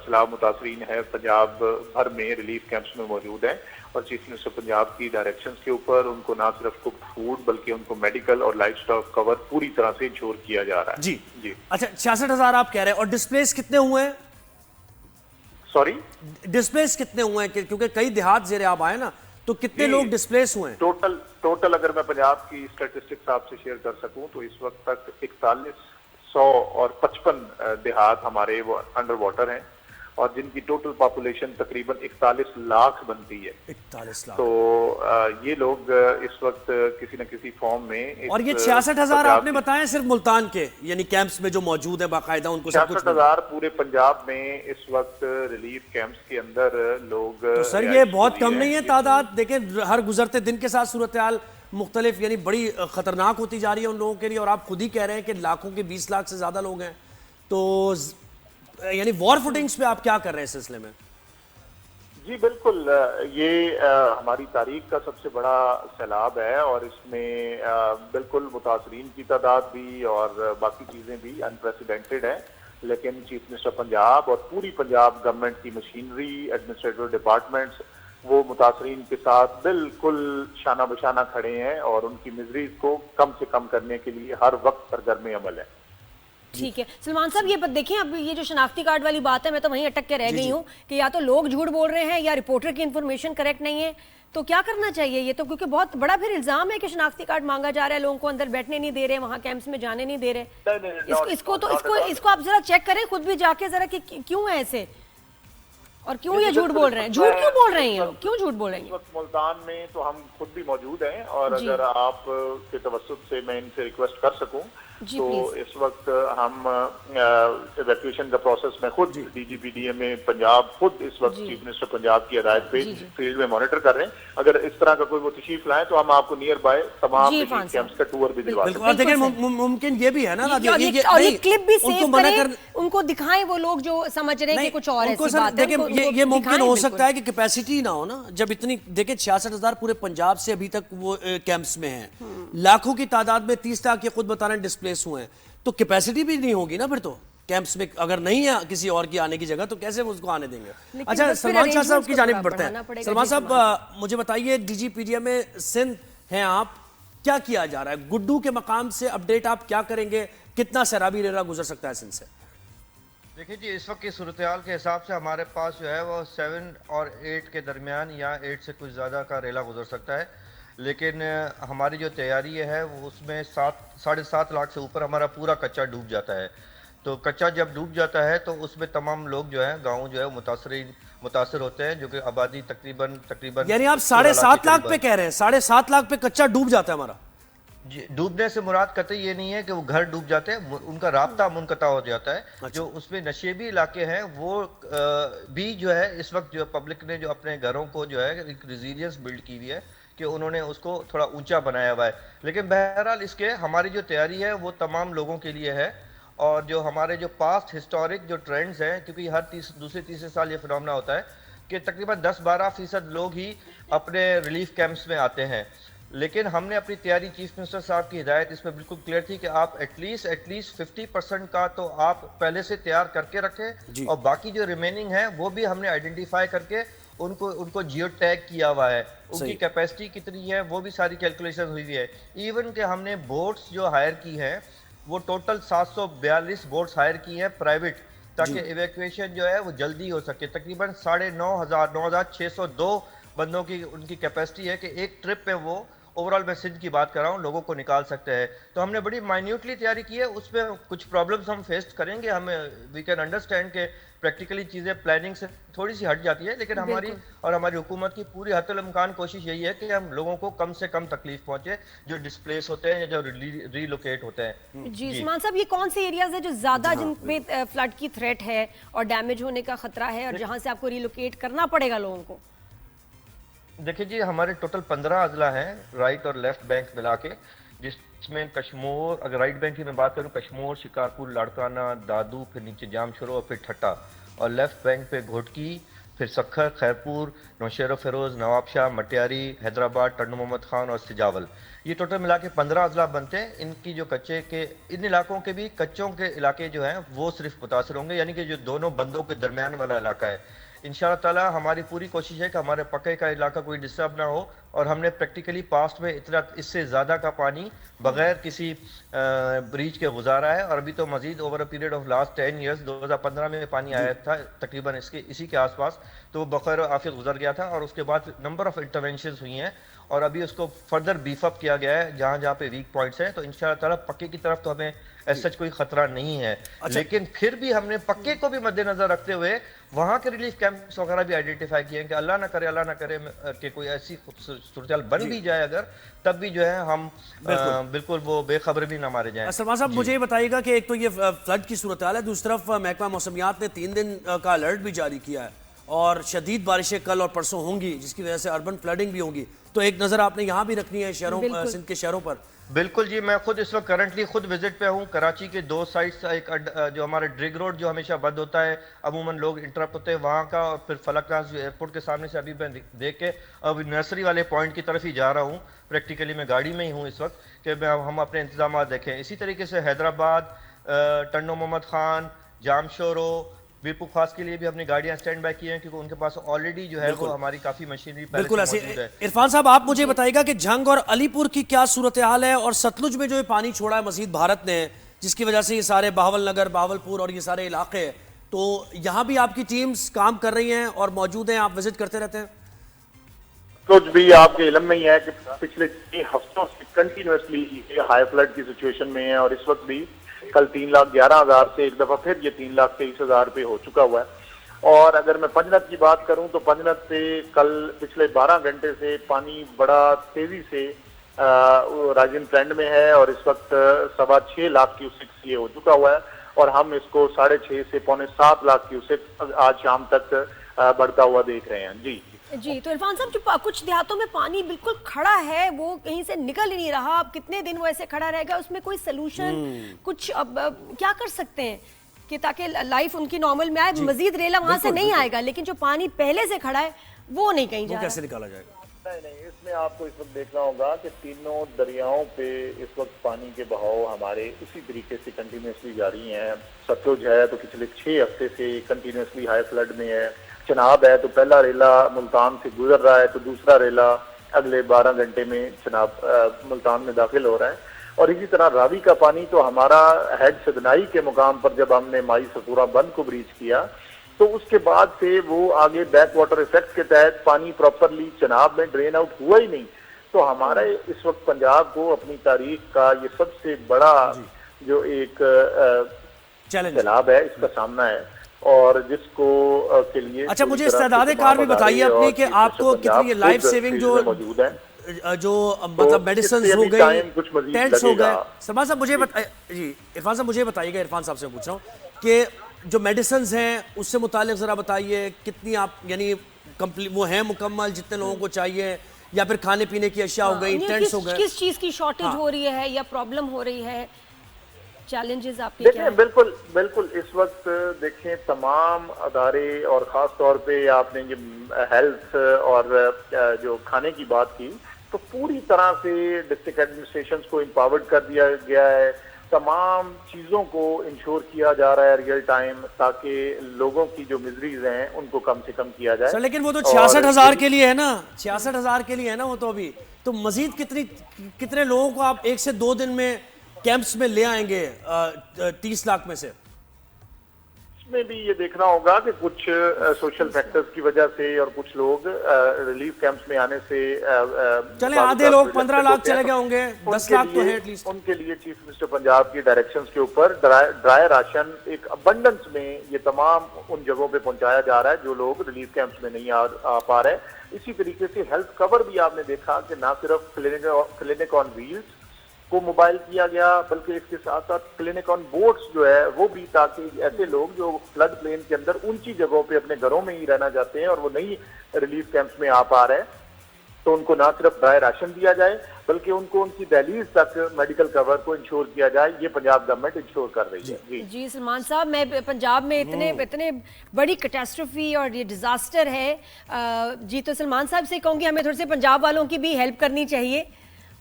سیلاب متاثرین ہے پنجاب بھر میں ریلیف کیمپس میں موجود ہیں, اور چیف منسٹر پنجاب کی ڈائریکشنز کے اوپر ان کو نہ صرف کوکڈ فوڈ بلکہ ان کو میڈیکل اور لائف سٹاک کور پوری طرح سے انشور کیا جا رہا ہے. جی اچھا, 66,000 آپ کہہ رہے ہیں, اور ڈسپلیس کتنے ہوئے ہیں؟ سوری, ڈسپلیس کتنے ہوئے ہیں؟ کیونکہ کئی دیہات زیر آب آئے نا, تو کتنے لوگ ڈسپلیس ہوئے ہیں ٹوٹل اگر میں پنجاب کی اسٹیٹسٹکس آپ سے شیئر کر سکوں تو اس وقت تک 4100 اور 55 دیہات ہمارے وہ انڈر واٹر ہیں, اور جن کی ٹوٹل پاپولیشن تقریباً 41 لاکھ بنتی ہے. 41 لاکھ. تو یہ لوگ اس وقت کسی نہ کسی فارم میں, اور یہ 66,000 آپ نے بتایا صرف ملتان کے, یعنی کیمپس میں جو موجود ہیں باقاعدہ ان کو سب کچھ 66,000 پورے پنجاب میں اس وقت ریلیف کیمپس کے اندر لوگ. تو سر یہ بہت کم نہیں ہے تعداد؟ دیکھیں ہر گزرتے دن کے ساتھ صورتحال مختلف, یعنی بڑی خطرناک ہوتی جا رہی ہے ان لوگوں کے لیے, اور آپ خود ہی کہہ رہے ہیں کہ لاکھوں کے 20 لاکھ سے زیادہ لوگ ہیں. تو یعنی وار فوٹنگز پہ آپ کیا کر رہے ہیں اس سلسلے میں؟ جی بالکل, یہ ہماری تاریخ کا سب سے بڑا سیلاب ہے, اور اس میں بالکل متاثرین کی تعداد بھی اور باقی چیزیں بھی انپریسیڈنٹڈ ہیں, لیکن چیف منسٹر پنجاب اور پوری پنجاب گورنمنٹ کی مشینری, ایڈمنسٹریٹو ڈپارٹمنٹس وہ متاثرین کے ساتھ بالکل شانہ بشانہ کھڑے ہیں, اور ان کی مزریز کو کم سے کم کرنے کے لیے ہر وقت سرگرم عمل ہے. ٹھیک ہے سلمان صاحب, یہ دیکھیں اب یہ جو شناختی کارڈ والی بات ہے, میں تو وہیں اٹک کے رہ گئی ہوں کہ یا تو لوگ جھوٹ بول رہے ہیں یا رپورٹر کی انفارمیشن کریکٹ نہیں ہے. تو کیا کرنا چاہیے؟ یہ تو کیونکہ بہت بڑا پھر الزام ہے کہ شناختی کارڈ مانگا جا رہا ہے, لوگوں کو اندر بیٹھنے نہیں دے رہے, وہاں کیمپس میں جانے نہیں دے رہے. اس کو آپ ذرا چیک کریں خود بھی جا کے ذرا کہ کیوں ہے ایسے, اور کیوں یہ جھوٹ بول رہے ہیں, جھوٹ کیوں بول رہے ہیں, کیوں جھوٹ بول رہے ہیں؟ اس وقت ملتان میں تو ہم خود بھی موجود ہیں, اور اگر آپ کے توسط سے میں ان سے ریکویسٹ کر سکوں تو اس وقت ہم ایویکویشن کا پروسیس میں خود D G P D M A Punjab خود اس وقت چیف منسٹر پنجاب کی ہدایت پہ فیلڈ میں مانیٹر کر رہے ہیں. اگر اس طرح کا کوئی وہ تشریف لائیں تو ہم آپ کو نیئر بائی تمام کیمپس کا ٹور بھی دلوا سکتے ہیں. اور دیکھیں ممکن یہ بھی ہے نا, اور یہ کلپ بھی سیو کریں, ان کو دکھائیں, وہ لوگ جو سمجھ رہے ہیں کہ کچھ اور ایسی بات ہے. دیکھیں یہ ممکن ہو سکتا ہے کہ کیپیسٹی نہ ہو نا, جب اتنی دیکھیں 66,000 پورے پنجاب سے ابھی تک وہ کیمپس میں ہیں, لاکھوں کی تعداد میں 30 لاکھ یہ خود بتا رہے ہیں ڈسپلیس ہوئے ہیں, تو کیپیسٹی بھی نہیں ہوگی نا پھر تو کیمپس میں, اگر نہیں ہے کسی اور کی آنے کی جگہ تو کیسے وہ اس کو آنے دیں گے. اچھا سلمان شاہ صاحب کی جانب بڑھتے ہیں. سلمان صاحب مجھے بتائیے, D G P D M A Sindh ہیں آپ, کیا کیا جا رہا ہے گڈو کے مقام سے؟ اپڈیٹ آپ کیا کریں گے, کتنا سیلابی ریلا گزر سکتا ہے سندھ سے؟ دیکھیں جی, اس وقت کی صورتحال کے حساب سے ہمارے پاس جو ہے وہ 7 اور 8 کے درمیان یا 8 سے کچھ زیادہ کا ریلا گزر سکتا ہے, لیکن ہماری جو تیاری ہے وہ اس میں 7.5 لاکھ سے اوپر ہمارا پورا کچا ڈوب جاتا ہے. تو کچا جب ڈوب جاتا ہے تو اس میں تمام لوگ جو ہیں گاؤں جو ہے متاثر ہوتے ہیں, جو کہ آبادی تقریباً یعنی آپ 7.5 لاکھ پہ کہہ رہے ہیں, 7.5 لاکھ پہ کچا ڈوب جاتا ہے ہمارا؟ डूबने से मुराद कतई ये नहीं है कि वो घर डूब जाते हैं, उनका राब्ता मुनक़ता हो जाता है। जो उसमें नशेबी इलाके हैं वो भी जो है इस वक्त जो पब्लिक ने जो अपने घरों को जो है एक रेजिलियंस बिल्ड की हुई है कि उन्होंने उसको थोड़ा ऊंचा बनाया हुआ है। लेकिन बहरहाल इसके हमारी जो तैयारी है वो तमाम लोगों के लिए है, और जो हमारे जो पास्ट हिस्टोरिक जो ट्रेंड्स हैं, क्योंकि हर दूसरे तीसरे साल ये फिनोमेना होता है कि तकरीबन 10-12% लोग ही अपने रिलीफ कैंप्स में आते हैं। लेकिन हमने अपनी तैयारी चीफ मिनिस्टर साहब की हिदायत इसमें बिल्कुल क्लियर थी कि आप एटलीस्ट 50% का तो आप पहले से तैयार करके रखें, और बाकी जो रिमेनिंग है वो भी हमने आइडेंटिफाई करके उनको जियो टैग किया हुआ है, उनकी कैपेसिटी कितनी है वो भी सारी कैलकुलेशन हुई है। इवन कि हमने बोट्स जो हायर की हैं वो टोटल 742 बोट्स हायर की हैं प्राइवेट, ताकि इवैक्यूएशन जो है वो जल्दी हो सके। तकरीबन 9,602 बंदों की उनकी कैपेसिटी है कि एक ट्रिप पे वो ओवरऑल मैं सिंध की बात कर रहा हूँ लोगों को निकाल सकते हैं। तो हमने बड़ी माइन्यूटली तैयारी की है, उसमें कुछ प्रॉब्लम्स हम फेस करेंगे, हमें वी कैन अंडरस्टैंड के प्रैक्टिकली चीज़ें प्लानिंग से थोड़ी सी हट जाती है, लेकिन हमारी और हमारी हुकूमत की पूरी हद्दुल इम्कान कोशिश यही है कि हम लोगों को कम से कम तकलीफ पहुंचे जो डिस्प्लेस होते हैं या जो रीलोकेट होते हैं। जी उस्मान साहब, ये कौन से एरियाज है जो ज़्यादा जिन पे फ्लड की थ्रेट है और डैमेज होने का खतरा है और जहाँ से आपको रीलोकेट करना पड़ेगा लोगों को? देखिए जी, हमारे टोटल 15 अजला हैं राइट और लेफ्ट बैंक मिला के, जिसमें कश्मीर, अगर राइट बैंक की मैं बात करूं, कश्मीर, शिकारपुर, लाड़काना, दादू, फिर नीचे जामशोरो और फिर ठट्टा, और लेफ्ट बैंक पे घोटकी, फिर सखर, खैरपुर, नौशेरो फिरोज, नवाबशाह, मटियारी, हैदराबाद, टंडू मोहम्मद खान और सिजावल। ये टोटल मिला के 15 अजला बनते हैं। इनकी जो कच्चे के इन इलाकों के भी कच्चों के इलाके जो हैं वो सिर्फ मुतासर होंगे, यानी कि जो दोनों बंदों के दरमियान वाला इलाका है। इंशाअल्लाह ताला हमारी पूरी कोशिश है कि हमारे पक्के का इलाका कोई डिस्टर्ब ना हो, और हमने प्रैक्टिकली पास्ट में इतना इससे ज़्यादा का पानी बगैर किसी ब्रीच के गुजारा है, और अभी तो मजीद over a period of last 10 years 2015 में पानी आया था तकरीबन इसी के आसपास, तो वो बखैर आफियत गुजर गया था, और उसके बाद नंबर ऑफ इंटरवेंशंस हुई हैं और अभी उसको फर्दर बीफ अप किया गया है जहाँ जहाँ पे वीक पॉइंट्स हैं। तो इंशाअल्लाह ताला पक्के की तरफ तो हमें ऐसा कोई खतरा नहीं है। लेकिन फिर भी हमने पक्के को भी मद्देनजर रखते हुए वहाँ के रिलीफ कैंप्स वगैरह भी आइडेंटिफाई किए हैं कि अल्लाह ना करे कि कोई ऐसी सूरत बन भी जाए अगर, तब भी जो है हम बिल्कुल वो बेखबर भी ना मारे जाएं। सलमान साहब, मुझे ये बताइएगा कि एक तो ये फ्लड की सूरत हाल है, दूसरी तरफ महकमा मौसमियात ने 3 दिन का अलर्ट भी जारी किया है और शदीद बारिशें कल और परसों होंगी जिसकी वजह से अर्बन फ्लडिंग भी होगी। तो एक नज़र आपने यहाँ भी रखनी है शहरों, सिंध के शहरों पर? बिल्कुल जी, मैं खुद इस वक्त करंटली खुद विजिट पे हूँ। कराची के 2 साइड्स, एक जो हमारा ड्रिग रोड जो हमेशा बंद होता है, अमूमन लोग इंटरप्ट होते हैं वहाँ का, और फिर फलकनाज जो एयरपोर्ट के सामने से अभी मैं देख के अब नर्सरी वाले पॉइंट की तरफ ही जा रहा हूँ। प्रैक्टिकली मैं गाड़ी में ही हूँ इस वक्त कि हम अपने इंतजाम देखें। इसी तरीके से हैदराबाद, टंडो मोहम्मद खान, जामशोरो, वीरपुर खास के लिए भी अपनी गाड़ियां स्टैंड बाय की हैं, क्योंकि उनके पास ऑलरेडी जो है वो हमारी काफी मशीनरी बिल्कुल मौजूद है। इरफान साहब, आप मुझे बताइएगा कि झंग और अलीपुर की क्या सूरत हाल है, और सतलुज में जो ये पानी छोड़ा है मजीद भारत ने, जिसकी वजह से ये सारे बहावल नगर, बहावलपुर और ये सारे इलाके, तो यहाँ भी आपकी टीम्स काम कर रही हैं और मौजूद हैं, आप विजिट करते रहते हैं? कुछ भी आपके इल्म में ही है कि पिछले 3 हफ्तों से कंटिन्यूसली हाई फ्लड की सिचुएशन में है, और इस वक्त भी कल 3,11,000 से एक दफा फिर ये 3,23,000 पे हो चुका हुआ है। और अगर मैं पंजनत की बात करूं तो पंजनत पे कल पिछले 12 घंटे से पानी बड़ा तेजी से राइजिंग ट्रेंड में है, और इस वक्त 6.25 लाख क्यूसेक ये हो चुका हुआ है, और हम इसको 6.5 से 6.25 लाख क्यूसेक आज शाम तक बढ़ता हुआ देख रहे हैं। जी, तो इरफान साहब, जो कुछ देहातों में पानी बिल्कुल खड़ा है, वो कहीं से निकल ही नहीं रहा, अब कितने दिन वो ऐसे खड़ा रहेगा, उसमें कोई सोल्यूशन कुछ अब क्या कर सकते हैं कि ताकि लाइफ उनकी नॉर्मल में आए? मजीद रेला वहां से नहीं आएगा, लेकिन जो पानी पहले से खड़ा है वो नहीं कहीं जा रहा, कैसे निकाला जाएगा? नहीं, इसमें आपको इस वक्त देखना होगा कि तीनों दरियाओं पे इस वक्त पानी के बहाव हमारे उसी तरीके से कंटिन्यूसली जारी हैं। सतलुज है तो पिछले 6 हफ्ते से कंटिन्यूसली हाई फ्लड में है। चनाब है तो पहला रेला मुल्तान से गुजर रहा है, तो दूसरा रेला अगले 12 घंटे में चनाब मुल्तान में दाखिल हो रहा है। और इसी तरह रावी का पानी तो हमारा हेड सदनाई के मुकाम पर जब हमने माई सफूरा बंद को ब्रीच किया, तो उसके बाद से वो आगे बैक वाटर इफेक्ट के तहत पानी प्रॉपरली चनाब में ड्रेन आउट हुआ ही नहीं। तो हमारा इस वक्त पंजाब को अपनी तारीख का ये सबसे बड़ा जो एक सैलाब है इसका सामना है, और जिसको के लिए अच्छा, मुझे इस्तेदाद कार भी बताइए अपनी कि आपको कितनी लाइफ सेविंग जो मौजूद है। जो मतलब मेडिसिन इससे हो अभी गई, टाइम कुछ मजीद टेंट्स हो लगेगा। गए। सलमान साहब मुझे जी इरफान साहब मुझे बताइएगा, इरफान साहब से पूछ रहा हूँ कि जो मेडिसिन हैं उससे मुतालिक ज़रा बताइए, कितनी आप यानी कंप्लीट वो हैं मुकम्मल जितने लोगों को चाहिए, या फिर खाने पीने की अशिया हो गई, टेंट्स हो गए? किस चीज़ की शॉर्टेज हो रही है या प्रॉब्लम हो रही है, चैलेंजेस आपके क्या देखें, हैं? बिल्कुल बिल्कुल इस वक्त देखें तमाम अदारे और ख़ास तौर पे आपने ये हेल्थ और जो खाने की बात की, तो पूरी तरह से डिस्ट्रिक्ट एडमिनिस्ट्रेशंस को एम्पावर्ड कर दिया गया है। तमाम चीज़ों को इंश्योर किया जा रहा है रियल टाइम, ताकि लोगों की जो मिजरीज हैं उनको कम से कम किया जाए। सर लेकिन वो तो और 66,000 के लिए है ना, 66,000 के लिए है ना वो तो अभी। तो मजीद कितने लोगों को आप 1 से 2 दिन में कैंप्स में ले आएंगे 30 लाख में से? इसमें भी ये देखना होगा कि कुछ सोशल फैक्टर्स की वजह से और कुछ लोग रिलीफ कैंप्स में आने से चले आधे लोग 15 लाख चले गए होंगे, 10 लाख तो है एटलीस्ट। उनके लिए चीफ मिनिस्टर पंजाब की डायरेक्शंस के ऊपर ड्राई राशन एक अबंडेंस में ये तमाम उन जगहों पे पहुंचाया जा रहा है जो लोग रिलीफ कैंप्स में नहीं आ पा रहे। इसी तरीके से हेल्थ कवर भी आपने देखा कि ना सिर्फ क्लिनिक ऑन व्हील्स को मोबाइल किया गया, बल्कि इसके साथ साथ क्लिनिक ऑन बोट्स जो है वो भी, ताकि ऐसे लोग जो फ्लड प्लेन के अंदर ऊंची जगहों पे अपने घरों में ही रहना चाहते हैं और वो नहीं रिलीफ कैंप्स में आ पा रहे हैं, तो उनको ना सिर्फ ड्राई राशन दिया जाए बल्कि उनको उनकी दहलीज तक मेडिकल कवर को इंश्योर किया जाए। ये पंजाब गवर्नमेंट इंश्योर कर रही है। जी सलमान साहब, मैं पंजाब में इतने बड़ी कैटास्ट्रोफी और ये डिजास्टर है, जी तो सलमान साहब से कहूँगी हमें थोड़े से पंजाब वालों की भी हेल्प करनी चाहिए,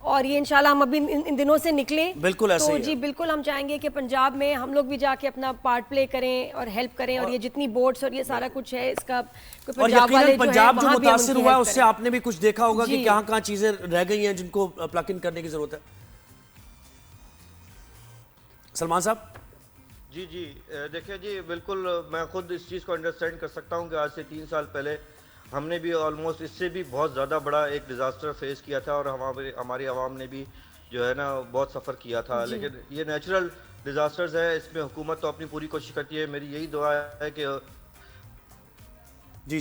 और ये इंशाल्लाह हम अभी इन दिनों से निकलें। बिल्कुल ऐसे तो ही है। जी बिल्कुल हम चाहेंगे कि पंजाब में हम लोग भी जाके अपना पार्ट प्ले करें और हेल्प करें, और ये जितनी बोट्स और ये सारा कुछ है इसका और पंजाब वाले यकीनन पंजाब जो वहाँ भी हम मुतासिर उनकी हुआ है हेल्प उससे करें। आपने भी कुछ देखा होगा कि जी। कहाँ चीजें रह गई हैं जिनको प्लग इन करने की जरूरत है। सलमान साहब जी जी देखिए जी, बिल्कुल मैं खुद इस चीज़ को अंडरस्टैंड कर सकता हूँ कि आज से 3 साल पहले हमने भी ऑलमोस्ट इससे भी बहुत ज़्यादा बड़ा एक डिज़ास्टर फेस किया था, और हमारी आवाम ने भी जो है ना बहुत सफ़र किया था। लेकिन ये नेचुरल डिज़ास्टर्स है, इसमें हुकूमत तो अपनी पूरी कोशिश करती है। मेरी यही दुआ है कि जी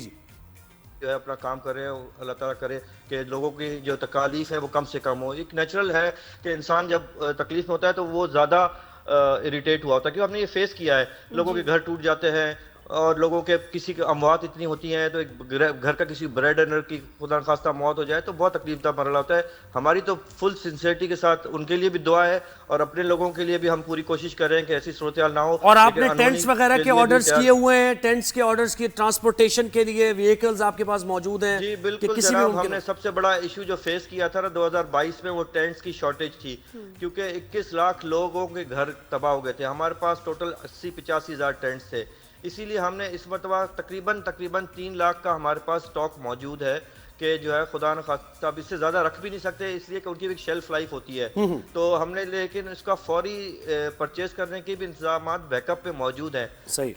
जो है अपना काम करे, अल्लाह ताला करे कि लोगों की जो तकालीफ है वो कम से कम हो। एक नेचुरल है कि इंसान जब तकलीफ में होता है तो वो ज़्यादा इरिटेट हुआ होता है, क्योंकि हमने ये फेस किया है, लोगों के घर टूट जाते हैं और लोगों के किसी की अमवात इतनी होती हैं, तो एक घर का किसी ब्रेड अर्नर की खुदा खास्ता मौत हो जाए तो बहुत तकलीफ का मरला होता है। हमारी तो फुल सिंसियरिटी के साथ उनके लिए भी दुआ है, और अपने लोगों के लिए भी हम पूरी कोशिश कर रहे हैं कि ऐसी सूरत हाल ना हो। और आपने लेकिन टेंट्स अनहोनी वगैरह के लिए भी ऑर्डर्स तैयार- किए हुए हैं, टेंट्स के ऑर्डर्स किए, ट्रांसपोर्टेशन के लिए व्हीकल्स आपके पास मौजूद हैं? जी कि बिल्कुल किसी भी जनाब, मुमकिन हमने सबसे बड़ा इशू जो फेस किया था ना 2022 में, वो टेंट्स की शॉर्टेज थी, क्योंकि 21 लाख लोगों के घर तबाह हो गए थे। हमारे पास टोटल 80-85 हज़ार टेंट्स थे, इसीलिए हमने इस मरतबा तकरीबन 3 लाख का हमारे पास स्टॉक मौजूद है कि जो है खुदा न खास्ता अब इससे ज़्यादा रख भी नहीं सकते, इसलिए कि उनकी भी एक शेल्फ लाइफ होती है। तो हमने लेकिन इसका फौरी परचेज करने के भी इंतजाम बैकअप पे मौजूद हैं। सही।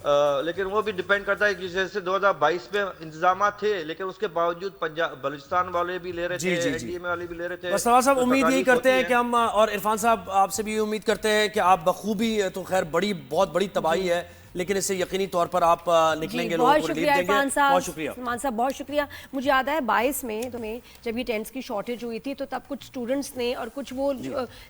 लेकिन वो भी डिपेंड करता है कि जैसे 2022 में इंतजाम थे, लेकिन उसके बावजूद पंजाब बलूचिस्तान वाले भी ले रहे थे, एनडीए वाले भी ले रहे थे। बस सवाल साहब तो उम्मीद यही तकालीफ करते हैं होती कि हम, और इरफान साहब आपसे भी उम्मीद करते हैं कि आप बखूबी, तो खैर बहुत बड़ी तबाही है, लेकिन इससे यकीनी तौर पर आप निकलेंगे, लोगों बहुत को रिलीफ शुक्रिया देंगे। इरफान साहब, बहुत शुक्रिया सलमान साहब, बहुत शुक्रिया। मुझे याद है 22 में तुम्हें जब ये टेंट्स की शॉर्टेज हुई थी, तो तब कुछ स्टूडेंट्स ने और कुछ वो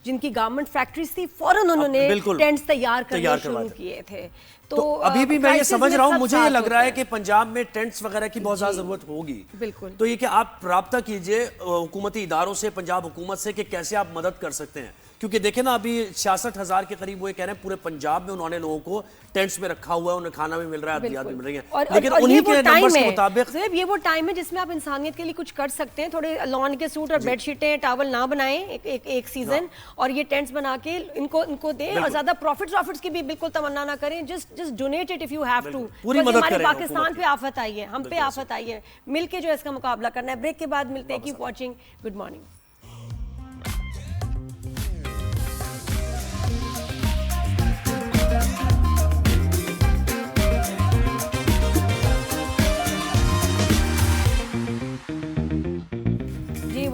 जिनकी गारमेंट फैक्ट्रीज थी, फौरन उन्होंने बिल्कुल टेंट्स तैयार करने शुरू करवाए थे। किए थे। तो अभी भी मैं ये crisis समझ में रहा हूँ, सब मुझे ये साथ लग रहा है होते कि पंजाब में टेंट्स वगैरह की बहुत ज्यादा जरूरत होगी। बिल्कुल। तो ये कि आप राब्ता कीजिए हुकूमती इदारों से, पंजाब हुकूमत से, कि कैसे आप मदद कर सकते हैं, क्योंकि देखें ना अभी 66,000 के करीब वो ये कह रहे हैं पूरे पंजाब में उन्होंने लोगों को टेंट्स में रखा हुआ है, उन्हें खाना भी मिल रहा है, अद्वियात भी मिल रही है, लेकिन उन्हीं के नंबर्स के मुताबिक ये वो टाइम है जिसमें आप इंसानियत के लिए कुछ कर सकते हैं। थोड़े लॉन के सूट और बेडशीटें, टावल ना बनाएं एक सीजन, और ये टेंट्स बना के इनको दें, और ज्यादा प्रॉफिट्स की भी बिल्कुल तमन्ना ना करें। Just donate it if you have to. पूरी मदद हमारे करें पाकिस्तान पे आफत आई है, हम पे आफत आई है, मिलके जो है इसका मुकाबला करना है। ब्रेक के बाद मिलते हैं। Keep watching. Good morning.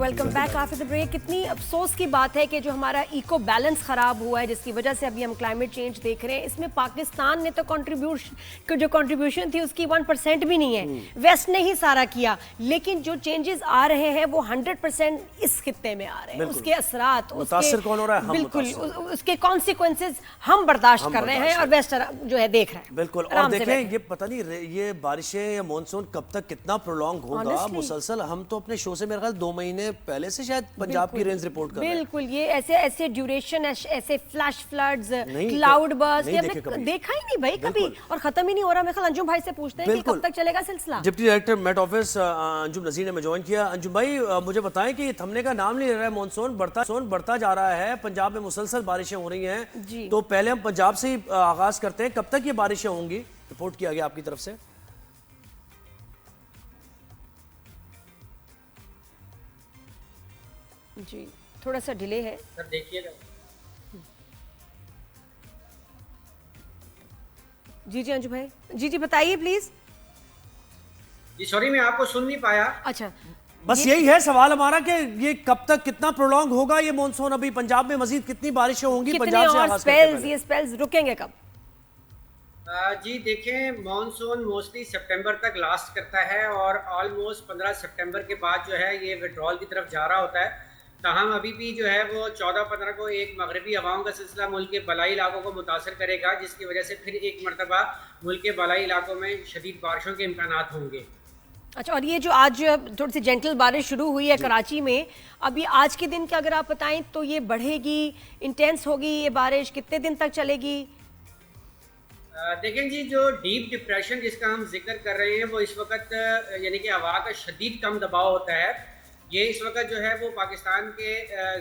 Welcome back after the break. कितनी अफसोस की बात है कि जो हमारा इको बैलेंस खराब हुआ है, जिसकी वजह से अभी हम क्लाइमेट चेंज देख रहे हैं, इसमें पाकिस्तान ने तो कंट्रीब्यूशन थी उसकी 1% भी नहीं है, वेस्ट ने ही सारा किया। लेकिन जो चेंजेस आ रहे हैं वो 100% इस खित्ते में आ रहे हैं, उसके असरात, मुतासिर कौन हो रहा है? हम बिल्कुल उसके कॉन्सिक्वेंसेज हम बर्दाश्त कर रहे हैं और वेस्ट जो है देख रहे हैं। बिल्कुल। और देखें, ये पता नहीं ये बारिशें या मॉनसून कब तक कितना प्रोलॉन्ग होगा मुसलसल। हम तो अपने शो से मेरे ख्याल 2 महीने पहले से शायद पंजाब की रेंज रिपोर्ट कर रहे हैं। बिल्कुल, ये ऐसे ड्यूरेशन, ऐसे फ्लैश फ्लड्स, क्लाउड बर्स्ट, ये हमने देखा ही नहीं भाई कभी, और खत्म ही नहीं हो रहा। मैं अंजुम भाई से पूछते हैं कि कब तक चलेगा सिलसिला। Deputy director met office Anjum Nazir ने मैं ज्वाइन किया। अंजुम भाई, मुझे बताएं कि थमने का नाम नहीं ले रहा है, मॉनसून बढ़ता जा रहा है, पंजाब में मुसलसल बारिशें हो रही हैं। तो पहले हम पंजाब से ही आगाज करते हैं, कब तक ये बारिशें होंगी? रिपोर्ट किया गया आपकी तरफ से। जी, थोड़ा सा डिले है सर, देखिएगा। जी अंजू भाई, जी बताइए प्लीज। जी सॉरी, मैं आपको सुन नहीं पाया। अच्छा, बस यही है सवाल हमारा कि ये कब तक, कितना प्रोलॉन्ग होगा ये मॉनसून? अभी पंजाब में मजीद कितनी बारिशें होंगी? पंजाब से आगाज करते हैं। ये स्पेल्स रुकेंगे कब? जी देखें, मॉनसून मोस्टली सितंबर तक लास्ट करता है और ऑलमोस्ट 15 सितंबर के बाद जो है ये विड्रॉल की तरफ जा रहा होता है। ताहम अभी भी जो है वो 14-15 को एक मगरबी हवाओं का सिलसिला मुल्क के बलाई इलाकों को मुतासर करेगा, जिसकी वजह से फिर एक मरतबा मुल्क के बलाई इलाकों में शदीद बारिशों के इम्कानात होंगे। अच्छा, और ये जो आज थोड़ी सी जेंटल बारिश शुरू हुई है कराची में, अभी आज के दिन के अगर आप बताएं तो ये बढ़ेगी, इंटेंस होगी ये बारिश, कितने दिन तक चलेगी? देखें जी, जो डीप डिप्रेशन जिसका हम जिक्र कर रहे हैं वो इस वक्त यानी कि हवा का शदीद कम दबाव होता है। ये इस वक्त जो है वो पाकिस्तान के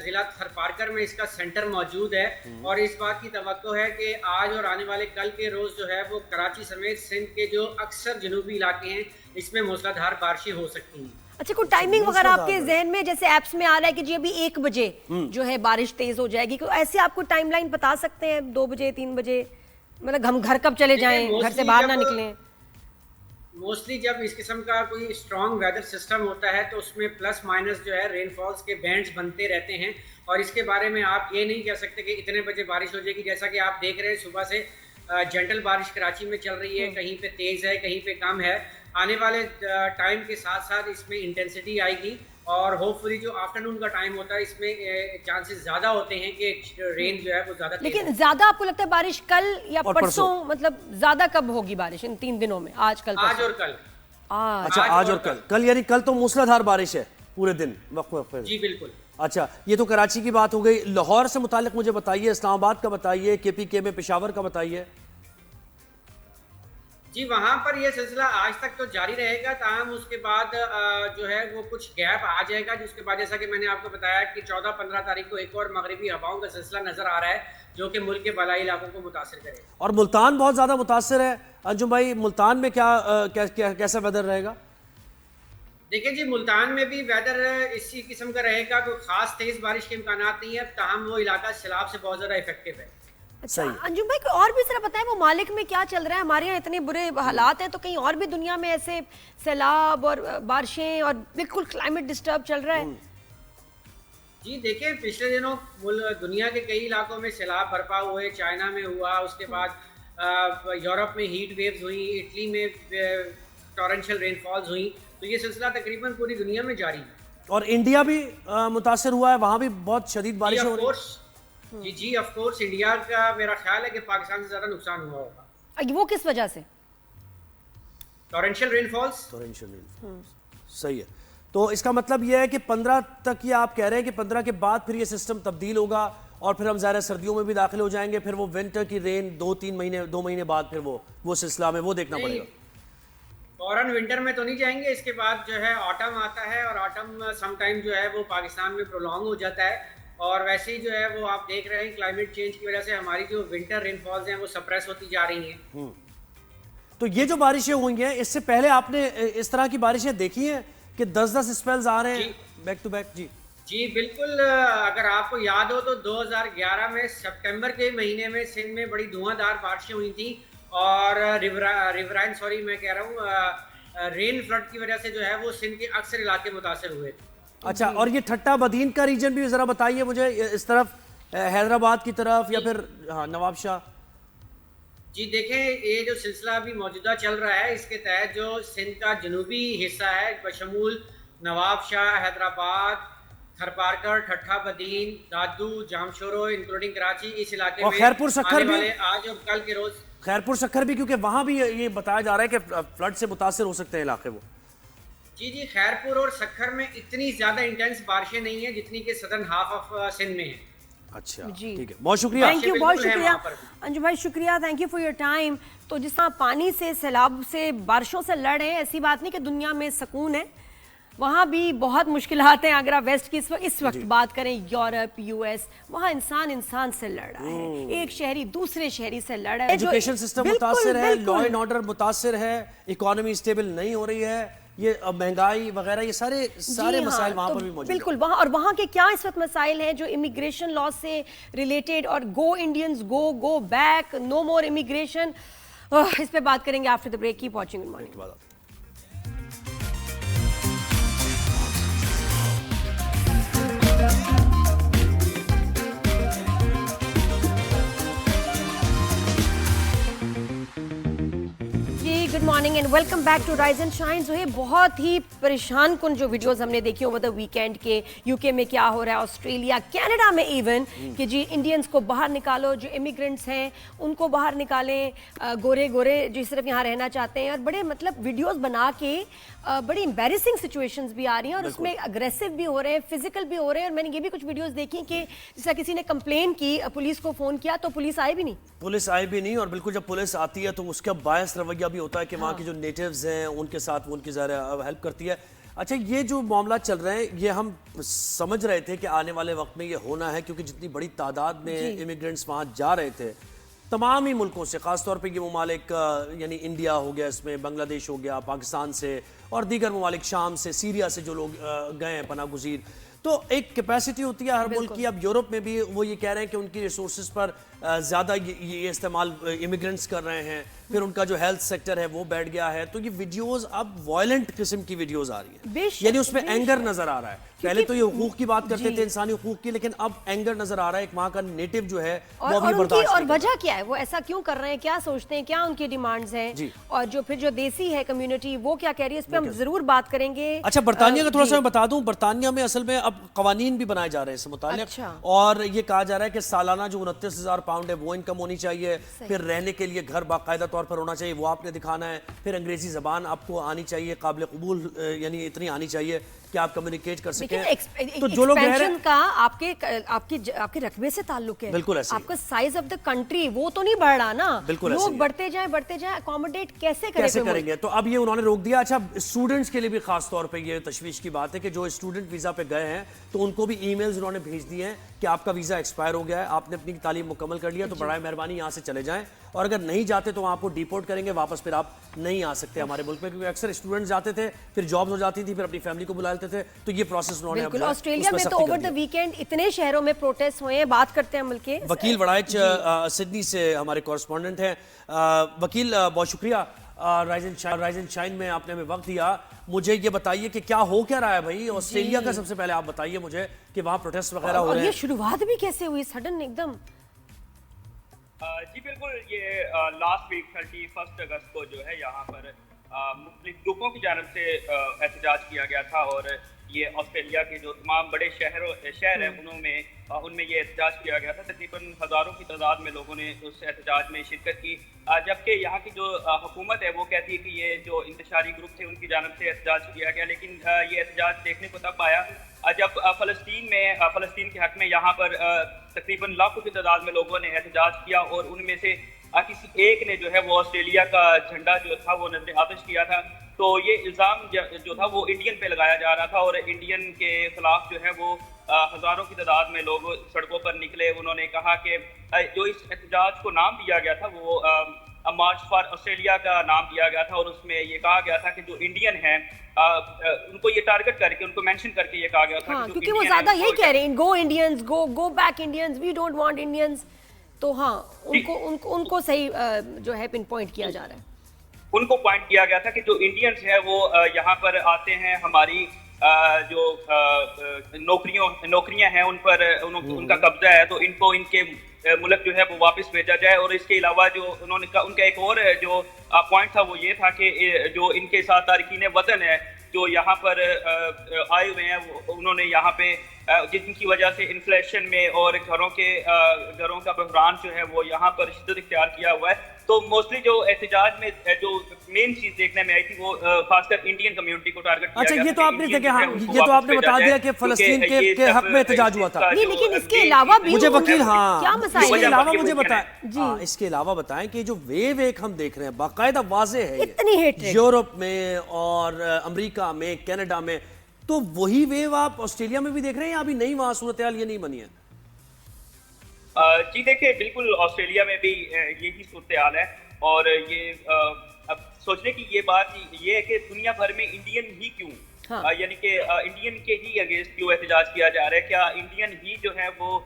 ज़िला थरपारकर में इसका सेंटर मौजूद है और इस बात की तवक्को है कि आज और आने वाले कल के रोज़ जो है वो कराची समेत सिंध के जो अक्सर जनूबी इलाके हैं इसमें मूसलाधार बारिशें हो सकती हैं। अच्छा, कोई टाइमिंग वगैरह आपके जहन में, जैसे एप्स में आ रहा है कि जी अभी 1 बजे जो है बारिश तेज हो जाएगी, ऐसे आपको टाइमलाइन बता सकते हैं? 2 बजे, 3 बजे, मतलब हम घर कब चले जाएं, घर से बाहर ना निकलें? मोस्टली जब इस किस्म का कोई स्ट्रॉन्ग वेदर सिस्टम होता है तो उसमें प्लस माइनस जो है रेनफॉल्स के बैंड्स बनते रहते हैं और इसके बारे में आप ये नहीं कह सकते कि इतने बजे बारिश हो जाएगी। जैसा कि आप देख रहे हैं सुबह से जेंटल बारिश कराची में चल रही है, कहीं पे तेज़ है, कहीं पे कम है। आने वाले टाइम के साथ साथ इसमें इंटेंसिटी आएगी और होपफुली जो आफ्टरनून का टाइम होता है इसमें चांसेस ज्यादा होते हैं कि रेन जो है वो ज्यादा। लेकिन ज्यादा आपको लगता है बारिश कल या परसों, मतलब ज्यादा कब होगी बारिश इन 3 दिनों में? आज कल, आज और कल। अच्छा, आज और कल यानी कल तो मूसलाधार बारिश है पूरे दिन वक्त? जी बिल्कुल। अच्छा, ये तो कराची की बात हो गई। लाहौर से मुतालिक मुझे बताइए, इस्लामाबाद का बताइए, KPK में पेशावर का बताइए। जी, वहाँ पर ये सिलसिला आज तक तो जारी रहेगा, ताहम उसके बाद जो है वो कुछ गैप आ जाएगा, जिसके बाद जैसा कि मैंने आपको बताया कि 14-15 तारीख को एक और मगरबी हवाओं का सिलसिला नजर आ रहा है जो कि मुल्क के बलाई इलाकों को मुतासिर करेगा। और मुल्तान बहुत ज्यादा मुतासिर है। अंजुम भाई, मुल्तान में कैसा वेदर रहेगा? देखिए जी, मुल्तान में भी वेदर इसी किस्म का रहेगा, कोई खास तेज बारिश के इम्कानात नहीं है, ताहम वो इलाका सैलाब से बहुत ज्यादा इफेक्टिव है। अच्छा, अंजुम भाई और भी जरा बताएं वो मालिक में क्या चल रहा है? हमारे यहाँ इतने बुरे हालात हैं, तो कहीं और भी दुनिया में ऐसे सैलाब और बारिशें और बिल्कुल क्लाइमेट डिस्टर्ब चल रहा है? जी देखिए, पिछले दिनों दुनिया के कई इलाकों में सैलाब बर्पा हुए, चाइना में हुआ, उसके बाद यूरोप में हीट वेव्स हुई, इटली में टॉरेंशियल रेनफॉल्स हुई, तो ये सिलसिला तकरीबन पूरी दुनिया में जारी है। और इंडिया भी मुतासिर हुआ है, वहाँ भी बहुत शदीद बारिश हो रही है। जी ऑफ कोर्स, इंडिया का मेरा ख्याल है कि पाकिस्तान से ज्यादा नुकसान हुआ होगा। वो किस वजह से? Torrential rainfalls. सही है। तो इसका मतलब यह है कि 15 तक ये आप कह रहे हैं कि 15 के बाद फिर ये सिस्टम तब्दील होगा और फिर हम ज़ाहिर सर्दियों में भी दाखिल हो जाएंगे, फिर वो विंटर की रेन 2 महीने बाद फिर वो सिलसिला में वो देखना पड़ेगा। फौरन विंटर में तो नहीं जाएंगे, इसके बाद जो है ऑटम आता है और ऑटम समटाइम जो है वो पाकिस्तान में प्रोलॉन्ग हो जाता है और वैसे ही जो है वो आप देख रहे हैं क्लाइमेट चेंज की वजह से हमारी जो विंटर रेनफॉल्स हैं वो सप्रेस होती जा रही हैं। तो ये जो बारिशें हुई हैं, इससे पहले आपने इस तरह की बारिशें देखी हैं कि 10-10 स्पेल्स आ रहे हैं बैक टू बैक? जी बिल्कुल। अगर आपको याद हो तो 2011 में सितंबर के महीने में सिंध में बड़ी धुआंधार बारिशें हुई थी और रेन फ्लड की वजह से जो है वो सिंध के अक्सर इलाके मुतासर हुए थे। अच्छा, और ये ठट्टा बदीन का रीजन भी जरा बताइए मुझे, इस तरफ हैदराबाद की तरफ या फिर हाँ नवाब शाह। जी देखें, ये जो सिलसिला अभी मौजूदा चल रहा है, इसके तहत जो सिंध का जनूबी हिस्सा है बशमूल नवाब शाह, हैदराबाद, थरपारकर, ठट्ठा बदीन, दादू, जामशोरो इंक्लूडिंग कराची, इस इलाके में खैरपुर सक्खर आने भी, वाले आज और कल के रोज खैरपुर सक्खर भी, क्योंकि वहां भी ये बताया जा रहा है कि फ्लड से मुतासर हो सकते हैं इलाके वो। जी खैरपुर और सक्खर में इतनी ज्यादा इंटेंस बारिशें नहीं है जितनी कि सदर्न हाफ ऑफ सिंध में है। अच्छा जी, ठीक है, बहुत शुक्रिया। थैंक यू, बहुत शुक्रिया वहाँ पर। अंजू भाई, शुक्रिया, thank you for your time. तो जिस तरह पानी से, सैलाब से, बारिशों से लड़ रहे हैं, ऐसी बात नहीं कि दुनिया में सुकून है, वहाँ भी बहुत मुश्किलात हैं। अगर आप वेस्ट की इस वक्त बात करें, यूरोप, यूएस, वहाँ इंसान से लड़ रहा है, एक शहरी दूसरे शहरी से लड़ रहा है। एजुकेशन सिस्टम मुतासिर है, लॉ एंड ऑर्डर मुतासिर है, इकोनॉमी स्टेबल नहीं हो रही है, ये महंगाई वगैरह, ये सारे मसाइल वहाँ पर भी मौजूद बिल्कुल वहाँ। और वहाँ के क्या इस वक्त मसाइल हैं जो इमिग्रेशन लॉ से रिलेटेड, और go Indians go back, no more immigration, इस पे बात करेंगे after the break. Keep watching, good morning. Good morning and welcome back to rise and shine. जो है बहुत ही परेशान कुन जो वीडियोस हमने देखी ओवर द वीकेंड के, यूके में क्या हो रहा है, ऑस्ट्रेलिया, कनाडा में इवन, कि जी इंडियंस को बाहर निकालो, जो इमिग्रेंट्स हैं उनको बाहर निकालें, गोरे जो सिर्फ यहाँ रहना चाहते हैं, और बड़े मतलब वीडियोस बना के बड़ी एम्बैरेसिंग सिचुएशंस भी आ रही हैं, और उसमें अग्रेसिव भी हो रहे हैं, फिजिकल भी हो रहे हैं। और मैंने ये भी कुछ वीडियोस देखी कि जैसा किसी ने कंप्लेन की, पुलिस को फोन किया तो पुलिस आई भी नहीं, और बिल्कुल जब पुलिस आती है तो उसका बायस रवैया भी होता है कि वहाँ के जो नेटिव्स हैं उनके साथ वो उनकी ज़रा हेल्प करती है। अच्छा, ये जो मामला चल रहे हैं, ये हम समझ रहे थे कि आने वाले वक्त में ये होना है, क्योंकि जितनी बड़ी तादाद में इमिग्रेंट्स वहाँ जा रहे थे तमाम ही मुल्कों से, ख़ासतौर पे ये ममालिक यानी इंडिया हो गया, इसमें बांग्लादेश हो गया, पाकिस्तान से और दीगर ममालिक, शाम से, सीरिया से जो लोग गए हैं पनाह गुज़ीर, तो एक कैपेसिटी होती है हर मुल्क की। अब यूरोप में भी वो ये कह रहे हैं कि उनकी रिसोर्सेज पर ज़्यादा ये इस्तेमाल इमिग्रेंट्स कर रहे हैं, फिर उनका जो हेल्थ सेक्टर है वो बैठ गया है, तो ये वीडियोस अब वायलेंट किस्म की वीडियोस आ रही है, यानी उसमें एंगर नजर आ रहा है। पहले तो ये हुकूक की बात करते थे, इंसानी हुकूक की, लेकिन अब एंगर नजर आ रहा है। एक वहाँ का नेटिव जो है वो अभी बर्दाश्त और वजह क्या है, वो ऐसा क्यों कर रहे हैं, क्या सोचते हैं, क्या उनकी डिमांड्स हैं, और जो फिर जो देसी है कम्युनिटी वो क्या कह रही है, इस पे हम जरूर बात करेंगे। अच्छा, बरतानिया का थोड़ा सा मैं बता दूं, बरतानिया में असल में अब कवानीन भी बनाए जा रहे हैं इससे मुताल्लिक, और ये कहा जा रहा है कि सालाना जो 29,000 पाउंड है वो इनकम होनी चाहिए, फिर रहने के लिए घर बाकायदा तौर पर होना चाहिए, वो आपने दिखाना है, फिर अंग्रेजी जबान आपको आनी चाहिए, काबिल कबूल यानी इतनी आनी चाहिए कि आप कम्युनिकेट कर सकें। तो जो लोग रह रहे हैं का आपके रकबे से ताल्लुक है, बिल्कुल ऐसे, आपका साइज ऑफ द कंट्री वो तो नहीं बढ़ रहा ना, बिल्कुल लोग बढ़ते जाए अकोमोडेट कैसे करेंगे, तो अब ये उन्होंने रोक दिया। अच्छा, स्टूडेंट्स के लिए भी खास तौर पे ये तशवीश की बात है कि जो स्टूडेंट वीजा पे गए हैं तो उनको भी ईमेल्स उन्होंने भेज दिए हैं कि आपका वीजा एक्सपायर हो गया है, आपने अपनी तालीम मुकम्मल कर लिया, तो बड़ा मेहरबानी यहाँ से चले जाएं, और अगर नहीं जाते तो आपको डिपोर्ट करेंगे, वापस फिर आप नहीं आ सकते हमारे मुल्क में, क्योंकि अक्सर स्टूडेंट जाते थे, फिर जॉब्स हो जाती थी, फिर अपनी फैमिली को बुला लेते थे, तो ये प्रोसेस उन्होंने बिल्कुल। ऑस्ट्रेलिया में तो ओवर द वीकेंड इतने शहरों में प्रोटेस्ट हुए हैं, बात करते हैं मुल्क के। वकील वड़ाइच सिडनी से हमारे कॉरेस्पॉन्डेंट हैं। वकील, बहुत शुक्रिया राइज एंड शाइन में आपने हमें वक्त दिया। मुझे ये बताइए कि क्या हो क्या रहा है भाई ऑस्ट्रेलिया का, सबसे पहले आप बताइए मुझे कि वहाँ प्रोटेस्ट वगैरह हो रहे हैं। ये शुरुआत भी कैसे हुई सडन एकदम? जी बिल्कुल, ये लास्ट वीक 31 अगस्त को जो है यहाँ पर मुख्तलिफ ग्रुपों की जानब से एहतजाज किया गया था, और ये ऑस्ट्रेलिया के जो तमाम बड़े शहर हैं उनमें ये एहतजाज किया गया था। तकरीबन हज़ारों की तादाद में लोगों ने उस एहतजाज में शिरकत की, जबकि यहाँ की जो हुकूमत है वो कहती है कि ये जो इंतशारी ग्रुप थे उनकी जानब से एहतजाज किया गया, लेकिन ये एहतजाज देखने को तब आया जब फ़लस्तीन के हक़ में यहाँ पर तकरीबन लाखों की तादाद में लोगों ने एहतजाज किया, और उनमें से किसी एक ने जो है वो ऑस्ट्रेलिया का झंडा जो था वो नजर आतिश किया था। तो ये इल्ज़ाम जो था वो इंडियन पे लगाया जा रहा था, और इंडियन के खिलाफ जो है वो हज़ारों की तादाद में लोग सड़कों पर निकले। उन्होंने कहा कि जो इस एहतजाज को नाम दिया गया था वो मार्च फॉर ऑस्ट्रेलिया का नाम दिया गया था, और उसमें ये कहा गया था कि जो इंडियन हैं उनको ये टारगेट करके, उनको मेंशन करके ये कहा गया था हाँ, क्योंकि वो ज्यादा यही कह रहे हैं, go Indians, go back Indians, we don't want Indians. तो हाँ, उनको सही जो है पिन पॉइंट किया जा रहा है। उनको पॉइंट किया गया था कि जो इंडियंस है वो यहाँ पर आते हैं, हमारी जो नौकरियां हैं उन पर उनका कब्जा है, तो इनको इनके मुल्क जो है वो वापस भेजा जाए। और इसके अलावा जो उनका एक और जो पॉइंट था वो ये था कि जो इनके साथ तारकीन वतन है जो यहाँ पर आए हुए हैं, उन्होंने यहाँ पे जिनकी वजह से इन्फ्लेशन में और घरों का बहरान जो है वो यहाँ पर शिद्दत इख्तियार किया हुआ है। तो मोस्टली जो एहतजाज में जो मेन चीज देखने में आई थी वो खासकर इंडियन कम्युनिटी को टारगेट किया अच्छा, गया ये था तो आपने देखा, हाँ, ये तो आपने बता दिया कि फलस्तीन के हक में एहतजाज हुआ था। नहीं, लेकिन इसके अलावा भी मुझे वकील, हाँ, क्या मसाइल इसके है? अलावा मुझे बताएं, इसके अलावा बताएं कि जो वेव एक हम देख रहे हैं बाकायदा वाज़ेह है, इतनी हेट्रेड यूरोप में और अमेरिका में, कनाडा में, तो वही वेव आप ऑस्ट्रेलिया में भी देख रहे हैं या अभी नहीं, वहां सूरत हाल ये नहीं बनी है? जी देखिए, बिल्कुल ऑस्ट्रेलिया में भी यही सूरत हाल है। और ये अब सोचने की ये बात ये है कि दुनिया भर में इंडियन ही क्यों, यानी कि इंडियन के ही अगेंस्ट क्यों एहतजाज किया जा रहा है? क्या इंडियन ही जो है वो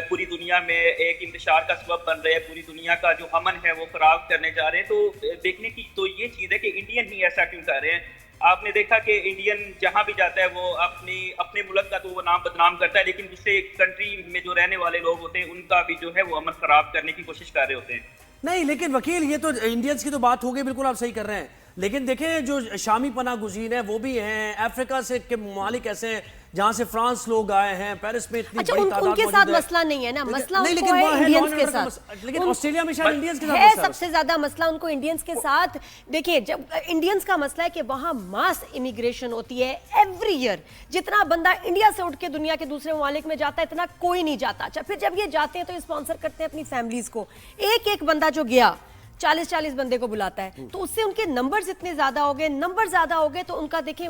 पूरी दुनिया में एक इंतशार का सबब बन रहे हैं, पूरी दुनिया का जो अमन है वो खराब करने जा रहे हैं? तो देखने की तो ये चीज़ है कि इंडियन ही ऐसा क्यों कर रहे हैं। आपने देखा कि इंडियन जहां भी जाता है वो अपने मुल्क का तो वो नाम बदनाम करता है, लेकिन दूसरे कंट्री में जो रहने वाले लोग होते हैं उनका भी जो है वो अमन खराब करने की कोशिश कर रहे होते हैं। नहीं, लेकिन वकील ये तो इंडियंस की तो बात हो गई, बिल्कुल आप सही कर रहे हैं, लेकिन देखें जो शामी पनाह गुज़ीन है वो भी हैं, अफ्रीका से के ममालिक ऐसे हैं जहाँ से फ्रांस लोग आए हैं, पेरिस में इतनी बड़ी तादाद उनके साथ मसला नहीं है ना, मसला उनको है इंडियंस के साथ, लेकिन ऑस्ट्रेलिया में शायद इंडियंस के साथ है सबसे ज्यादा मसला उनको इंडियंस के साथ। देखिए, जब इंडियंस का मसला है कि वहां मास इमिग्रेशन होती है एवरी ईयर, जितना बंदा इंडिया से उठ के दुनिया के दूसरे ममालिक में जाता है इतना कोई नहीं जाता। अच्छा, फिर जब ये जाते हैं तो ये स्पॉन्सर करते हैं अपनी फैमिलीज को, एक बंदा जो गया 40-40 बंदे को बुलाता है, तो उससे उनके नंबर्स इतने ज्यादा हो गए, नंबर ज्यादा हो गए तो उनका देखिए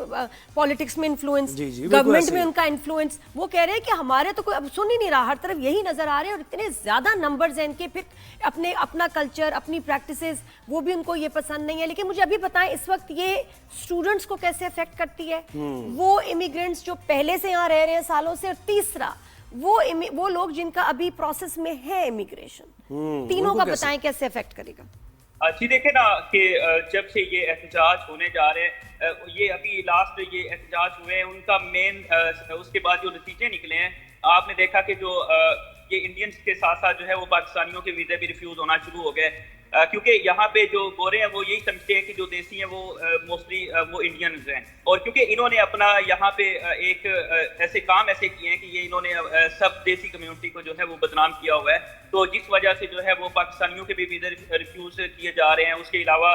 पॉलिटिक्स में इन्फ्लुएंस, गवर्नमेंट में उनका इन्फ्लुएंस, वो कह रहे हैं कि हमारे तो कोई अब सुन ही नहीं रहा, हर तरफ यही नजर आ रहे हैं और इतने ज्यादा नंबर्स हैं इनके, फिर अपना कल्चर, अपनी प्रैक्टिसेस वो भी उनको ये पसंद नहीं है। लेकिन मुझे अभी बताएं इस वक्त ये स्टूडेंट्स को कैसे अफेक्ट करती है? वो इमिग्रेंट्स जो पहले से यहाँ रह रहे हैं सालों से, और तीसरा वो लोग जिनका अभी प्रोसेस में है इमिग्रेशन, तीनों का बताएं कैसे अफेक्ट करेगा? जी देखे ना कि जब से ये एहतजाज होने जा रहे हैं, ये अभी लास्ट ये एहतजाज हुए हैं, उनका मेन उसके बाद जो नतीजे निकले हैं, आपने देखा कि जो ये इंडियंस के साथ साथ जो है वो पाकिस्तानियों के वीज़े भी रिफ्यूज होना शुरू हो गए, क्योंकि यहाँ पे जो गोरे हैं वो यही समझते हैं कि जो देसी हैं वो मोस्टली वो इंडियंस हैं। और क्योंकि इन्होंने अपना यहाँ पे एक ऐसे काम ऐसे किए हैं कि ये इन्होंने सब देसी कम्युनिटी को जो है वो बदनाम किया हुआ है, तो जिस वजह से जो है वो पाकिस्तानियों के भी वीज़े रिफ्यूज किए जा रहे हैं। उसके अलावा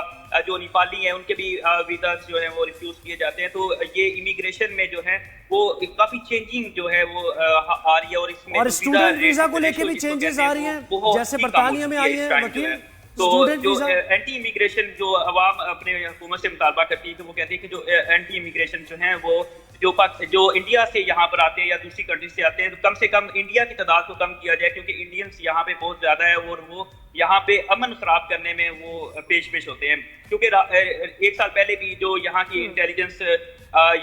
जो नेपाली हैं उनके भी वीज़ा जो है वो रिफ्यूज किए जाते हैं। तो ये इमिग्रेशन में जो है वो काफी चेंजिंग जो है वो आ रही है। और इसमें और स्टूडेंट वीजा को लेके भी चेंजेस आ रही हैं, जैसे बरतानिया में आई है वकील। तो जो एंटी इमिग्रेशन जो अवाम अपने हुकूमत से मुतालबा करती है कि वो कहती है कि जो एंटी इमिग्रेशन जो है वो जो इंडिया से यहाँ पर आते हैं या दूसरी कंट्री से आते हैं, तो कम से कम इंडिया की तादाद को कम किया जाए, क्योंकि इंडियंस यहाँ पे बहुत ज्यादा है और वो यहाँ पे अमन खराब करने में वो पेश होते हैं। क्योंकि एक साल पहले भी जो यहाँ की इंटेलिजेंस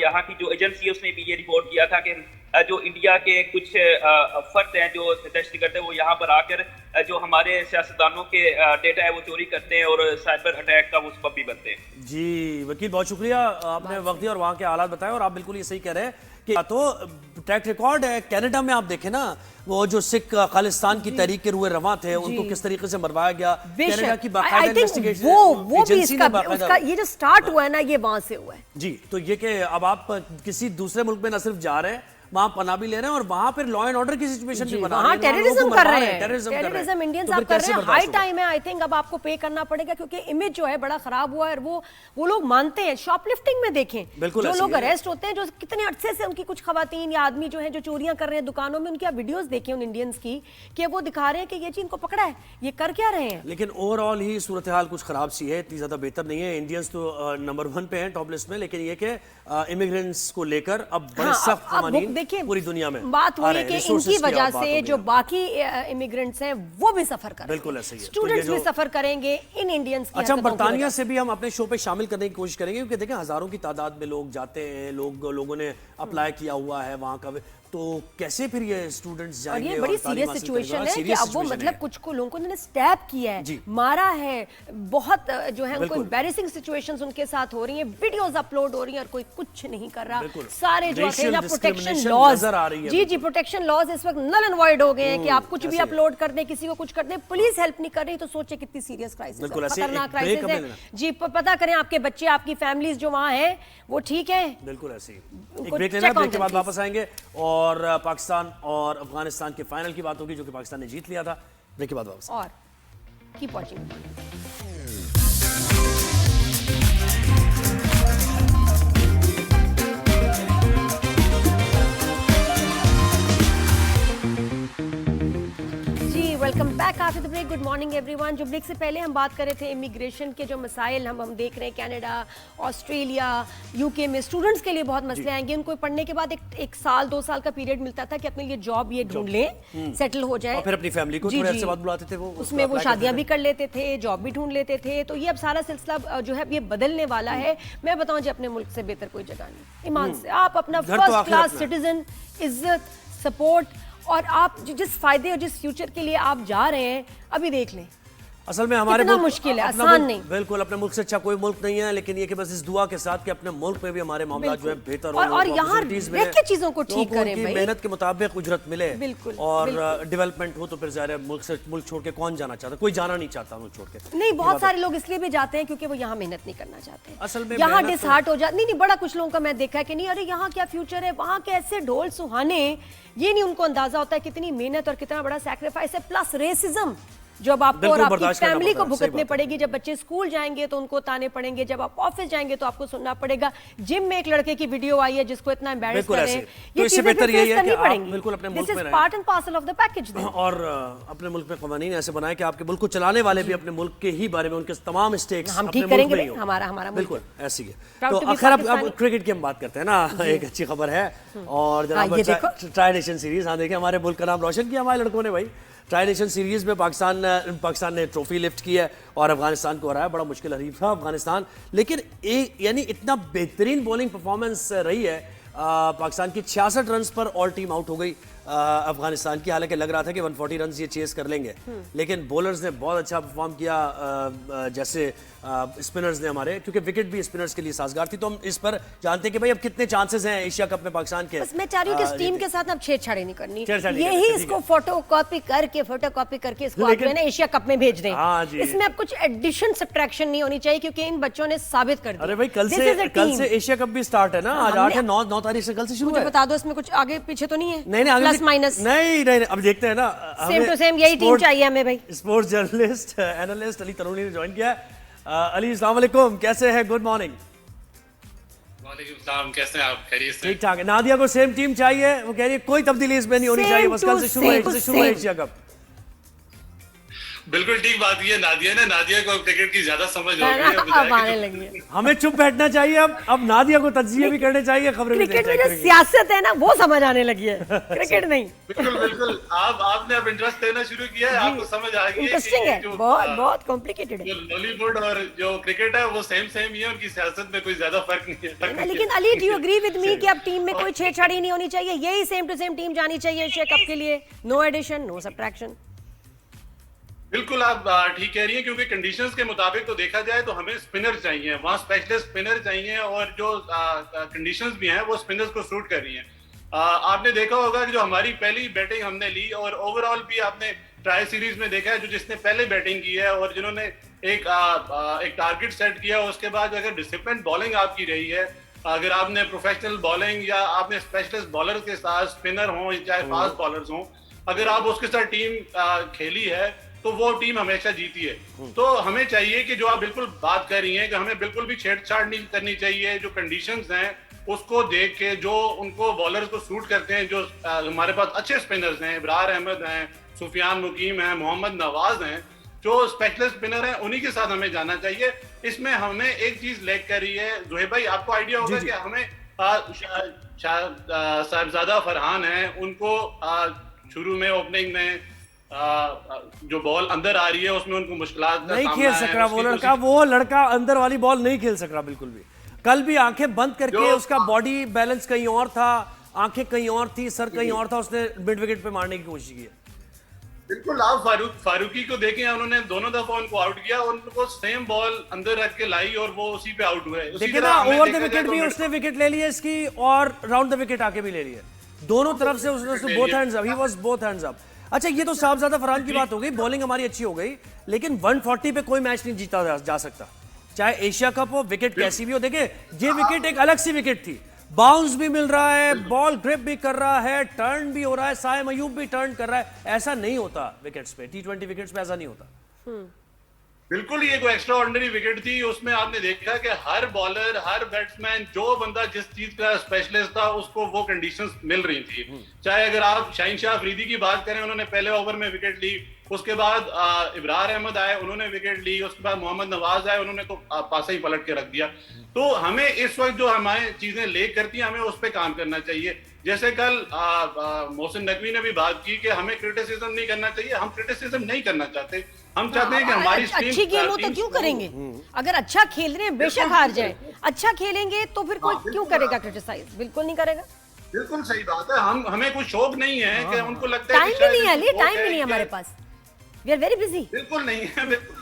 यहाँ की जो एजेंसी है उसने भी ये रिपोर्ट किया था कि जो इंडिया के कुछ फर्द हैं जो दहशतगर्द है वो यहाँ पर आकर जो हमारे सियासतदानों के डेटा है वो चोरी करते हैं और साइबर अटैक का वो सबब भी बनते हैं। जी वकील, बहुत शुक्रिया, आपने वक्त दिया और वहाँ के हालात बताए। और आप बिल्कुल ये सही कह रहे हैं कि तो ट्रैक रिकॉर्ड है। कनाडा में आप देखें ना, वो जो सिख खालिस्तान की तहरीक के रुए रवां थे उनको किस तरीके से मरवाया गया, कनाडा की बाकायदा इन्वेस्टिगेशन वो भी इसका ये जो स्टार्ट हुआ है ना, ये वहां से हुआ है। जी, तो ये कि अब आप किसी दूसरे मुल्क में न सिर्फ जा रहे हैं, वहां पनाह भी ले रहे हैं और वहां पर लॉ एंड ऑर्डर की सिचुएशन भी बना रहे हैं, टेररिज्म कर रहे हैं, टेररिज्म इंडियंस आप कर रहे हैं। हाई टाइम है, आई थिंक अब आपको पे करना पड़ेगा, क्योंकि इमेज जो है बड़ा खराब हुआ है। और वो लोग मानते हैं। शॉपलिफ्टिंग में देखें जो लोग अरेस्ट होते हैं, जो कितने अरसे से उनकी कुछ खवातीन या आदमी जो है जो चोरियां कर रहे हैं दुकानों में, उनकी आप वीडियोस देखें उन इंडियंस की, कि वो दिखा रहे हैं कि ये चीज इनको पकड़ा है, ये कर क्या रहे हैं। लेकिन ओवरऑल ही सूरत हाल कुछ खराब सी है, इतनी ज्यादा बेहतर नहीं है। इंडियंस तो नंबर 1 पे हैं टॉप लिस्ट में, लेकिन ये कि इमिग्रेंट्स को लेकर अब बड़े सख्त कानून पूरी दुनिया में बात हुई कि इनकी वजह से जो बाकी इमिग्रेंट्स हैं वो भी सफर करें, बिल्कुल ऐसे ही है। स्टूडेंट्स भी सफर करेंगे इन इंडियंस की। अच्छा, बरतानिया से भी हम अपने शो पे शामिल करने की कोशिश करेंगे, क्योंकि देखें हजारों की तादाद में लोग जाते हैं, लोगों ने अप्लाई किया हुआ है, वहाँ का تو کیسے پھر یہ اسٹوڈنٹس اور جائیں گے یہ بڑی تعلیم سیریس حاصل سچویشن کریں گے؟ ہے کہ serious اب وہ situation مطلب ہے۔ کچھ کو لوگوں کو انہوں نے سٹیپ کیا ہے، جی۔ مارا ہے، بہت جو ہے ان کو بالکل۔ امبیرسنگ سچویشنز ان کے ساتھ ہو رہی ہیں، ویڈیوز اپلوڈ ہو رہی ہیں اور کوئی کچھ نہیں کر رہا، بالکل۔ سارے جو Racial ہیں پروٹیکشن discrimination لاز، نظر آ رہی ہے جی جی پروٹیکشن لاز اس وقت نل اینڈ وائڈ ہو گئے ہیں کہ آپ کچھ بھی ایسے۔ اپلوڈ کر دیں، کسی کو کچھ کر دیں، پولیس ہیلپ نہیں کر رہی، تو سوچے کتنی سیریس کرائسس بالکل ہے، ایسے۔ خطرناک ایک break کرائسس ہے۔ ہمیں لینا۔ جی پتہ کریں آپ کے بچے، آپ کی فیملیز جو وہاں ہیں وہ ٹھیک ہیں؟ بالکل ایسے ہی۔ ایک کو بریک لینا، check on بریک کے بعد them, واپس آئیں گے اور پاکستان اور افغانستان کے فائنل کی بات ہوگی جو کہ پاکستان نے جیت لیا تھا۔ بریک کے بعد واپس۔ اور keep watching. Welcome back after the break. Good morning every one. جو بریک سے پہلے ہم بات کر رہے تھے امیگریشن کے جو مسائل ہم دیکھ رہے ہیں، کینیڈا، آسٹریلیا، یو کے میں اسٹوڈنٹس کے لیے بہت مسئلے آئیں گے. ان کو پڑھنے کے بعد ایک سال 2 سال کا پیریڈ ملتا تھا کہ اپنے لیے جاب یہ ڈھونڈ لیں، سیٹل ہو جائے، اور پھر اپنی فیملی کو تھوڑے عرصے بعد بلاتے تھے، وہ اس میں وہ شادیاں بھی کر لیتے تھے، جاب بھی ڈھونڈ لیتے تھے. تو یہ اب سارا سلسلہ جو ہے یہ بدلنے والا ہے. میں بتاؤں جی اپنے ملک سے بہتر کوئی جگہ نہیں. ایمان سے آپ اپنا فرسٹ کلاس سٹیزن، عزت، سپورٹ، اور آپ جس فائدے اور جس فیوچر کے لیے آپ جا رہے ہیں ابھی دیکھ لیں. اصل میں ہمارے اتنا مشکل ہے، آسان نہیں. بالکل اپنے ملک سے اچھا کوئی ملک نہیں ہے، لیکن یہ کہ بس اس دعا کے ساتھ کہ اپنے ملک میں بھی ہمارے معاملات جو ہے بہتر ہوں، اور یہاں رہ کے چیزوں کو ٹھیک کریں بھائی، محنت کے مطابق اجرت ملے اور ڈیولپمنٹ ہو. تو پھر ظاہر ہے ملک چھوڑ کے کون جانا چاہتا؟ کوئی جانا نہیں چاہتا ملک چھوڑ کے. نہیں، بہت سارے لوگ اس لیے بھی جاتے ہیں کیونکہ وہ یہاں محنت نہیں کرنا چاہتے، اصل میں یہاں ڈس ہارٹ ہو جاتے. نہیں، بڑا کچھ لوگوں کا میں دیکھا ہے کہ نہیں ارے یہاں کیا فیوچر ہے، وہاں کے ایسے ڈھول سہانے، یہ نہیں ان کو اندازہ ہوتا ہے کتنی محنت اور کتنا بڑا سیکریفائس ہے، پلس ریسزم جو اب آپ کو اور آپ کی فیملی کو بھگتنے پڑے گی. جب بچے اسکول جائیں گے تو ان کو تانے پڑیں گے، جب آپ آفس جائیں گے تو آپ کو سننا پڑے گا. جم میں ایک لڑکے کی ویڈیو آئی ہے جس کو اتنا امبیرس کر رہے ہیں، یہ چیزیں فیس کرنی پڑیں گی. بالکل اپنے ملک دس میں is part and parcel of the package. اور اپنے ملک میں قوانین ایسے بنائے کہ آپ کے ملک کو چلانے والے بھی اپنے ملک کے ہی بارے میں ان کے تمام اسٹیکس ہم ٹھیک کریں گے، ہمارا بالکل ایسی ہے. تو خیر اب کرکٹ کی ہم بات کرتے ہیں نا. ایک اچھی خبر ہے اور جناب ٹرائی نیشن سیریز، ہاں دیکھیں ہمارے ملک کا نام روشن کیا ہمارے لڑکوں نے بھائی. ٹرائی نیشن سیریز میں پاکستان نے ٹرافی لفٹ کی ہے اور افغانستان کو ہرایا. بڑا مشکل حریف تھا افغانستان، لیکن یعنی اتنا بہترین بولنگ پرفارمنس رہی ہے. پاکستان کی 66 رنز پر آل ٹیم آؤٹ ہو گئی افغانستان کی. حالانکہ لگ رہا تھا کہ 140 رنز یہ چیز کر لیں گے، لیکن بولرز نے بہت اچھا پرفارم کیا. جیسے اسپنرز نے ہمارے، کیونکہ وکٹ بھی اسپنرز کے لیے سازگار تھی. تو ہم اس پر جانتے ہیں کہ بھائی اب کتنے چانسز ہیں ایشیا کپ میں پاکستان کے. بس میں چاہ رہی ہوں کہ اس ٹیم کے ساتھ اب چھیڑ چھاڑی نہیں کرنی، یہی اس کو فوٹو کاپی کر کے اس کو آپ جو ہے نا ایشیا کپ میں بھیج دیں. اس میں اب کچھ ایڈیشن سبٹریکشن نہیں ہونی چاہیے کیونکہ ان بچوں نے ثابت کر دیا. ارے بھائی کل سے ایشیا کپ بھی سٹارٹ ہے نا. آج 8-9 تاریخ سے کل سے شروع ہے. مجھے بتا دو اس میں کچھ آگے پیچھے تو نہیں ہے؟ نہیں پلس مائنس نہیں. اب دیکھتے ہیں نا. سیم ٹو سیم یہی ٹیم چاہیے ہمیں بھائی. اسپورٹس جرنلسٹ اینالسٹ علی ترونی نے جوائن کیا ہے. علی السلام علیکم، کیسے ہیں؟ Good morning. وعلیکم السلام، کیسے ہیں آپ؟ خیریت سے؟ ٹھیک ٹھاک ہے. نادیہ کو سیم ٹیم چاہیے، وہ کہہ رہی ہے کوئی تبدیلی اس میں نہیں ہونی چاہیے، بس کل سے شروع ہے ایشیا کپ. بالکل ٹھیک بات یہ نادیہ نے، نادیہ کو کرکٹ کی زیادہ سمجھ ہو گئی ہے. ہمیں چپ بیٹھنا چاہیے. اب نادیہ کو تجزیے بھی کرنے چاہیے، خبریں بھی. کرکٹ میں جو سیاست ہے نا وہ سمجھ آنے لگی ہے، کرکٹ نہیں. بالکل آپ نے اب انٹرسٹ لینا شروع کیا ہے، آپ کو سمجھ آ گئی ہے. انٹرسٹنگ ہے، بہت کمپلیکیٹڈ ہے. بالی ووڈ اور جو کرکٹ ہے وہ سیم ہی ہے، ان کی سیاست میں کوئی زیادہ فرق نہیں ہے. لیکن Ali do you agree with me کہ اب ٹیم میں کوئی چھیڑ چھاڑی نہیں ہونی چاہیے، یہی سیم ٹو سیم ٹیم جانی چاہیے ایشیا کپ کے لیے، نو ایڈیشن نو سبٹریکشن؟ بالکل آپ ٹھیک کہہ رہی ہیں، کیونکہ کنڈیشنز کے مطابق تو دیکھا جائے تو ہمیں اسپنر چاہیے، وہاں اسپیشلسٹ اسپنر چاہیے، اور جو کنڈیشنز بھی ہیں وہ اسپنرز کو سوٹ کر رہی ہیں. آپ نے دیکھا ہوگا کہ جو ہماری پہلی بیٹنگ ہم نے لی، اور اوور آل بھی آپ نے ٹرائی سیریز میں دیکھا ہے، جس نے پہلے بیٹنگ کی ہے اور جنہوں نے ایک ٹارگٹ سیٹ کیا، اس کے بعد اگر ڈسپلن بالنگ آپ کی رہی ہے، اگر آپ نے پروفیشنل بالنگ یا آپ نے اسپیشلسٹ بالر کے ساتھ اسپنر ہوں چاہے فاسٹ بالرز ہوں، اگر آپ اس کے ساتھ ٹیم کھیلی ہے تو وہ ٹیم ہمیشہ جیتی ہے. تو ہمیں چاہیے کہ جو آپ بالکل بات کر رہی ہیں کہ ہمیں بالکل بھی چھیڑ چھاڑ نہیں کرنی چاہیے. جو کنڈیشنز ہیں اس کو دیکھ کے جو ان کو بالرز کو سوٹ کرتے ہیں، جو ہمارے پاس اچھے اسپنرز ہیں، ابرار احمد ہیں، سفیان مقیم ہیں، محمد نواز ہیں، جو اسپیشلسٹ اسپنر ہیں، انہی کے ساتھ ہمیں جانا چاہیے. اس میں ہمیں ایک چیز لیک کر رہی ہے زہیب بھائی، آپ کو آئیڈیا ہوگا کہ ہمیں صاحبزادہ فرحان ہیں، ان کو شروع میں اوپننگ میں جو بال اندر آ رہی ہے اس میں ان کو مشکلات نہیں کھیل سک رہا. وہ لڑکا اندر والی بال نہیں کھیل سک رہا بالکل بھی. کل بھی آنکھیں بند کر کے اس کا باڈی بیلنس کہیں اور تھا. आंखें कहीं और थी, सर कहीं और था, उसने मिड विकेट पे मारने की कोशिश की है। बिल्कुल, आप फारूकी को देखें, उन्होंने दोनों दफा उनको आउट किया, उनको सेम बॉल अंदर रख के लाई और वो उसी पे आउट हुए। देखिए ना, ओवर द विकेट भी उसने विकेट ले ली है इसकी, और राउंड द विकेट आके भी ले ली है, दोनों तरफ से उसने both hands up, he was both hands up. अच्छा, ये तो साहबजादा फरहान की बात हो गई, बॉलिंग हमारी अच्छी हो गई, लेकिन 140 पे कोई मैच नहीं जीता जा सकता, चाहे एशिया कप हो, विकेट कैसी भी हो। देखिए ये विकेट एक अलग सी विकेट थी, बाउंस भी मिल रहा है, बॉल ग्रिप भी कर रहा है, टर्न भी हो रहा है, साइम अयूब भी टर्न कर रहा है, ऐसा नहीं होता विकेट्स पे, T20 विकेट्स पे ऐसा नहीं होता। बिल्कुल, ये कोई एक्स्ट्रा ऑर्डिनरी विकेट थी, उसमें आपने देखा कि हर बॉलर, हर बैट्समैन, जो बंदा जिस चीज का स्पेशलिस्ट था उसको वो कंडीशंस मिल रही थी। चाहे अगर आप शाहीन शाह अफरीदी की बात करें, उन्होंने पहले ओवर में विकेट ली, उसके बाद इब्रार अहमद आए, उन्होंने विकेट ली, उसके बाद मोहम्मद नवाज आए, उन्होंने तो पासा ही पलट के रख दिया। तो हमें इस वक्त जो हमारे चीजें लेक करती हैं, हमें उस पर काम करना चाहिए। जैसे कल मोहसिन नकवी ने भी बात की कि हमें क्रिटिसिज्म नहीं करना चाहिए, हम क्रिटिसिज्म नहीं करना चाहते, हम चाहते हैं कि हमारी अच्छी गेम हो तो क्यों करेंगे? अगर अच्छा खेल रहे हैं बेशक हार जाए, अच्छा खेलेंगे तो फिर कोई क्यों करेगा क्रिटिसाइज? बिल्कुल नहीं करेगा। बिल्कुल सही बात है, हमें कुछ शौक नहीं है कि उनको लगता है टाइम भी नहीं है अली, टाइम भी नहीं है हमारे पास, वी आर वेरी बिजी। बिल्कुल नहीं है, बिल्कुल।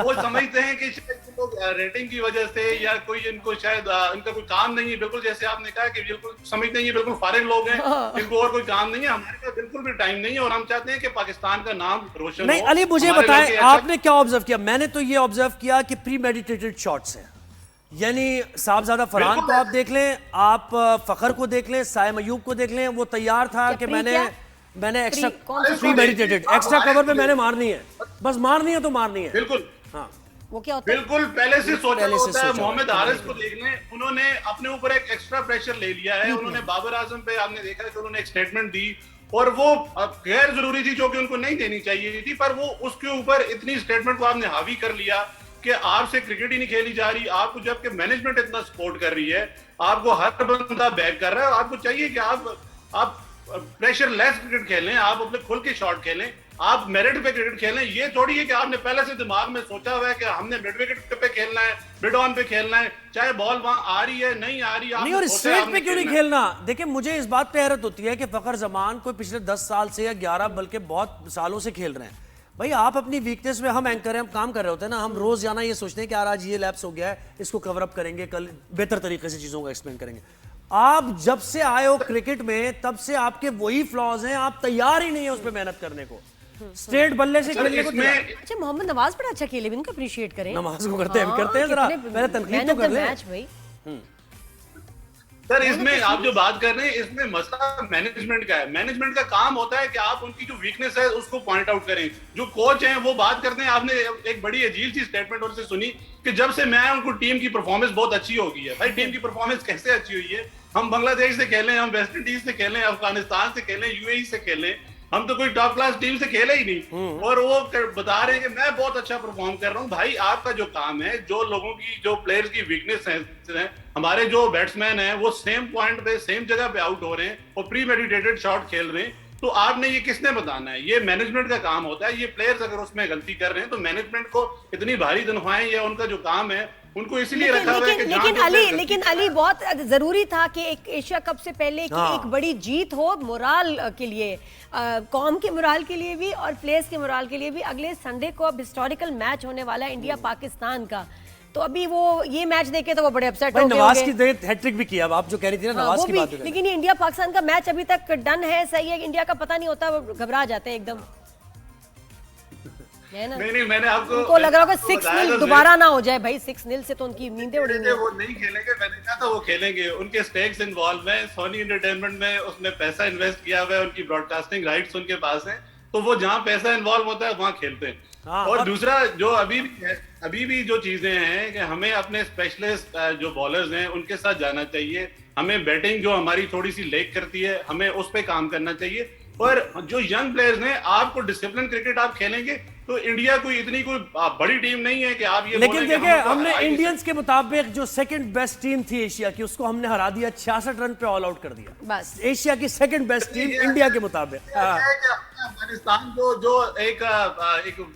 वो समझते हैं कि शायद लोग रेटिंग की वजह से या कोई इनको शायद इनका कोई काम नहीं है, बिल्कुल जैसे आपने कहा कि बिल्कुल समझते हैं ये बिल्कुल फारिग लोग हैं, इनको और कोई काम नहीं है। हमारे पास बिल्कुल भी टाइम नहीं है और हम चाहते हैं कि पाकिस्तान का नाम रोशन नहीं हो। अली, मुझे बताएं आपने क्या ऑब्जर्व किया? मैंने तो ये ऑब्जर्व किया कि प्री मेडिटेटेड शॉट्स हैं, यानी साहबजादा फरहान को आप देख लें, आप फखर को देख लें, साइम अयूब को देख लें, वो तैयार था कि मैंने extra pre meditated extra cover पे मैंने मारनी है, बस मारनी है तो मारनी है। बिल्कुल, हाँ वो क्या होता है? बिल्कुल पहले से सोचा होता है। मोहम्मद हारिस को देख लें, उन्होंने अपने ऊपर एक एक्स्ट्रा प्रेशर ले लिया है। उन्होंने बाबर आजम पे आपने देखा कि उन्होंने एक स्टेटमेंट दी और वो गैर जरूरी थी, जो कि उनको नहीं देनी चाहिए थी, पर वो उसके ऊपर इतनी स्टेटमेंट को आपने हावी कर लिया कि आपसे क्रिकेट ही नहीं खेली जा रही, आपको जबकि मैनेजमेंट इतना सपोर्ट कर रही है, आपको हर बंदा बैक कर रहा है, आपको चाहिए कि आप प्रेशर लेस क्रिकेट खेलें, आप अपने खुल के शॉट खेलें, आप मेरिट पे क्रिकेट खेलें। ये थोड़ी है कि आपने पहले से दिमाग में सोचा हुआ है कि हमने मिड विकेट पे खेलना है, मिड ऑन पे खेलना है, चाहे बॉल वहां आ रही है नहीं आ रही, नहीं, और स्ट्रेट पे क्यों नहीं खेलना? देखिए मुझे इस बात पे हैरत होती है कि फखर जमान कोई पिछले 10 साल से या 11 बल्कि बहुत सालों से खेल रहे हैं। भाई आप अपनी वीकनेस में, हम एंकर हैं, हम काम कर रहे होते हैं ना, हम रोज जाना ये सोचते हैं कि यार आज ये लैप्स हो गया है, इसको कवर अप करेंगे, कल बेहतर तरीके से चीजों को एक्सप्लेन करेंगे। आप जब से आए हो क्रिकेट में तब से आपके वही फ्लॉज हैं, आप तैयार ही नहीं है उस पर मेहनत करने को, स्ट्रेट बल्ले से खेलने को। अच्छा, मोहम्मद नवाज बड़ा अच्छा खेले, इनको अप्रिशिएट करें। नमाज को करते हैं जरा पहले तनकीद तो कर लें। सर इसमें आप जो बात कर रहे हैं, इसमें मसला मैनेजमेंट का है। मैनेजमेंट का काम होता है कि आप उनकी जो वीकनेस है उसको पॉइंट आउट करें। जो कोच हैं वो बात करते हैं, आपने एक बड़ी अजीब सी स्टेटमेंट उनसे सुनी कि जब से मैं उनको टीम की परफॉर्मेंस बहुत अच्छी हो गई है। भाई टीम की परफॉर्मेंस कैसे अच्छी हुई है? हम बांग्लादेश से खेलें, हम वेस्ट इंडीज से खेलें, अफगानिस्तान से खेलें, यूएई से खेलें, हम तो कोई टॉप क्लास टीम से खेले ही नहीं, और वो बता रहे हैं कि मैं बहुत अच्छा परफॉर्म कर रहा हूँ। भाई आपका जो काम है, जो लोगों की, जो प्लेयर्स की वीकनेस है, हमारे जो बैट्समैन हैं वो सेम पॉइंट पे सेम जगह पे आउट हो रहे हैं और प्री मेडिटेटेड शॉट खेल रहे हैं, तो आपने ये किसने बताना है? ये मैनेजमेंट का काम होता है। ये प्लेयर्स अगर उसमें गलती कर रहे हैं तो मैनेजमेंट को इतनी भारी तनख्वाहें, ये उनका जो काम है, उनको इसलिए रखा हुआ है कि लेकिन अली बहुत जरूरी था कि एक एशिया कप से पहले की एक बड़ी जीत हो, मोराल के लिए, कौम के मोराल के लिए भी और प्लेयर्स के मोराल के लिए भी। अगले संडे को अब हिस्टोरिकल मैच होने वाला है इंडिया पाकिस्तान का, तो अभी वो ये मैच देखे तो वो बड़े अपसेट हो गए। नवाज की हैट्रिक भी किया, आप जो कह रही थी ना, नवाज की बात। लेकिन ये इंडिया पाकिस्तान का मैच अभी तक डन है, सही है। इंडिया का पता नहीं होता, वो घबरा जाते हैं एकदम, है ना? नहीं, मैंने आपको उनको लग रहा होगा 6-0 दोबारा ना हो जाए। भाई 6-0 से तो उनकी नींदें उड़ी नहीं। वो नहीं खेलेंगे, मैंने कहा था वो खेलेंगे। उनके स्टेक्स इन्वॉल्व हैं, सोनी एंटरटेनमेंट में उसने पैसा इन्वेस्ट किया हुआ है, उनकी ब्रॉडकास्टिंग राइट्स उनके पास हैं, तो वो जहां पैसा इन्वॉल्व होता है वहां खेलते हैं। और दूसरा जो अभी भी जो चीजें हैं कि हमें अपने स्पेशलिस्ट जो बॉलर्स हैं उनके साथ जाना चाहिए। हमें बैटिंग जो हमारी थोड़ी सी लेग करती है, हमें उस पे काम करना चाहिए। पर जो यंग प्लेयर्स हैं, आपको डिसिप्लिन क्रिकेट आप खेलेंगे तो इंडिया कोई इतनी कोई बड़ी टीम नहीं है कि आप ये, लेकिन देखिए हमने इंडियंस के मुताबिक जो सेकंड बेस्ट टीम थी एशिया की, उसको हमने हरा दिया, 66 रन पे ऑल आउट कर दिया। बस एशिया की सेकंड बेस्ट टीम इंडिया के मुताबिक। अफगानिस्तान जो एक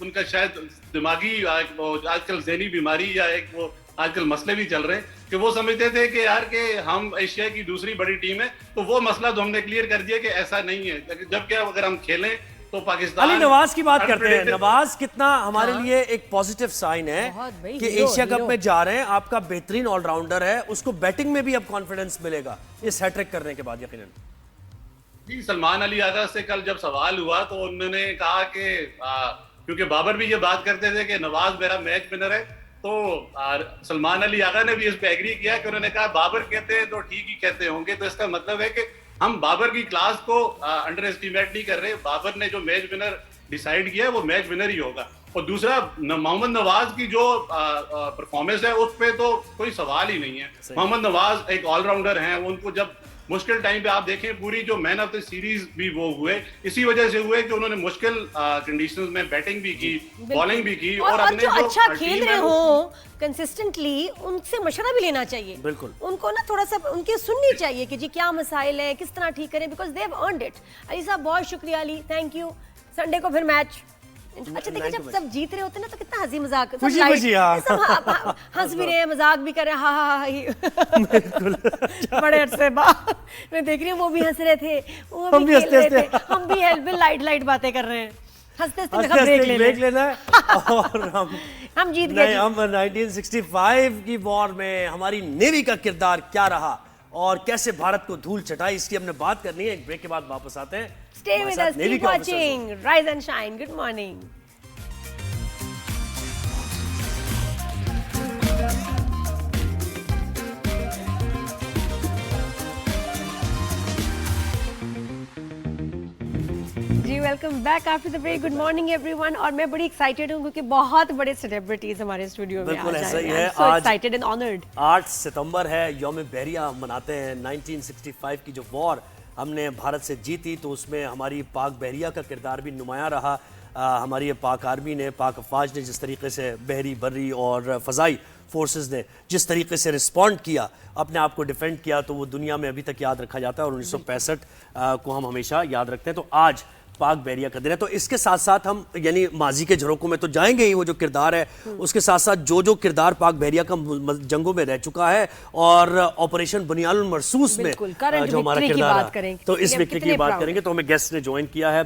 उनका शायद दिमागी आजकल ज़हनी बीमारी या एक वो آج کل مسئلے بھی چل رہے ہیں کہ وہ سمجھتے تھے کہ یار کہ ہم ایشیا کی دوسری بڑی ٹیم ہے, تو وہ مسئلہ تو ہم نے کلیئر کر دیا کہ ایسا نہیں ہے, جبکہ اگر ہم کھیلیں تو پاکستان. علی نواز کی بات کرتے ہیں. نواز کتنا ہمارے لیے ایک پازیٹیو سائن ہے کہ ایشیا کپ میں جا رہے ہیں, آپ کا بہترین آل راؤنڈر ہے, اس کو بیٹنگ میں بھی اب کانفیڈنس ملے گا اس ہیٹ ٹرک کرنے کے بعد یقیناً. جی سلمان علی آغا سے کل جب سوال ہوا تو انہوں نے کہا کہ کیونکہ بابر بھی یہ بات کرتے تھے کہ نواز میرا میچ ونر ہے, تو سلمان علی آغا نے بھی اس پہ ایگری کیا کہ انہوں نے کہا بابر کہتے ہیں تو ٹھیک ہی کہتے ہوں گے. تو اس کا مطلب ہے کہ ہم بابر کی کلاس کو انڈر اسٹیمیٹ نہیں کر رہے. بابر نے جو میچ ونر ڈیسائیڈ کیا ہے وہ میچ ونر ہی ہوگا. اور دوسرا محمد نواز کی جو پرفارمنس ہے اس پہ تو کوئی سوال ہی نہیں ہے. محمد نواز ایک آل راؤنڈر ہیں, ان کو جب مشکل ٹائم پہ آپ دیکھیں پوری جو مین آف دا سیریز بھی وہ ہوئے اسی وجہ سے ہوئے کہ انہوں نے مشکل کنڈیشنز میں بیٹنگ بھی کی, بالنگ بھی کی, اور اپنے جو اچھا کھیل رہے ہوں کنسسٹنٹلی ان سے مشورہ بھی لینا چاہیے. بالکل ان کو نا تھوڑا سا ان کی سننی چاہیے کہ جی کیا مسائل ہیں, کس طرح ٹھیک کریں, because they have earned it. Ali صاحب بہت شکریہ. علی تھینک یو. سنڈے کو پھر میچ. اچھا دیکھیں جب سب جیت رہے ہوتے ہیں نا تو کتنا ہنسی مذاق, ہنس بھی رہے ہیں, مذاق بھی کر رہے ہیں, ہاں ہاں بڑے عرصے بعد میں دیکھ رہی ہوں وہ بھی ہنس رہے تھے, وہ بھی کھیل رہے تھے, ہم بھی لائٹ لائٹ باتیں کر رہے ہیں. ہنستے ہنستے بریک لینا ہے. اور ہم جیت گئے. ہم 1965 کی وار میں ہماری نیوی کا کردار کیا رہا اور کیسے بھارت کو دھول چٹائی, اس کی ہم نے بات کرنی ہے. ایک بریک کے بعد واپس آتے ہیں. Stay with us, keep watching Rise and Shine. Good morning. جی welcome back after the break. Good morning everyone. اور میں بڑی ایکسائٹیڈ ہوں کیونکہ بہت بڑے سیلیبریٹیز ہمارے اسٹوڈیو میں بالکل ایسا ہی ہے. So excited and honoured. 8 ستمبر ہے, یوم بحریہ مناتے ہیں. 1965 کی جو وار ہم نے بھارت سے جیتی تو اس میں ہماری پاک بحریہ کا کردار بھی نمایاں رہا. ہماری پاک آرمی نے, پاک افواج نے جس طریقے سے بحری, بری اور فضائی فورسز نے جس طریقے سے رسپونڈ کیا, اپنے آپ کو ڈیفینڈ کیا, تو وہ دنیا میں ابھی تک یاد رکھا جاتا ہے. اور 1965 کو ہم ہمیشہ یاد رکھتے ہیں. تو آج پاک بحریہ کا دن ہے. تو اس کے ساتھ ساتھ ہم یعنی ماضی کے جھروکوں میں تو جائیں گے ہی, وہ جو کردار ہے اس کے ساتھ ساتھ جو کردار پاک بحریہ کا جنگوں میں رہ چکا ہے اور آپریشن بنیاد المرصوص میں جو ہمارا کردار ہے, تو اس وکٹری کی بات کریں گے. تو ہمیں گیسٹ نے جوائن کیا ہے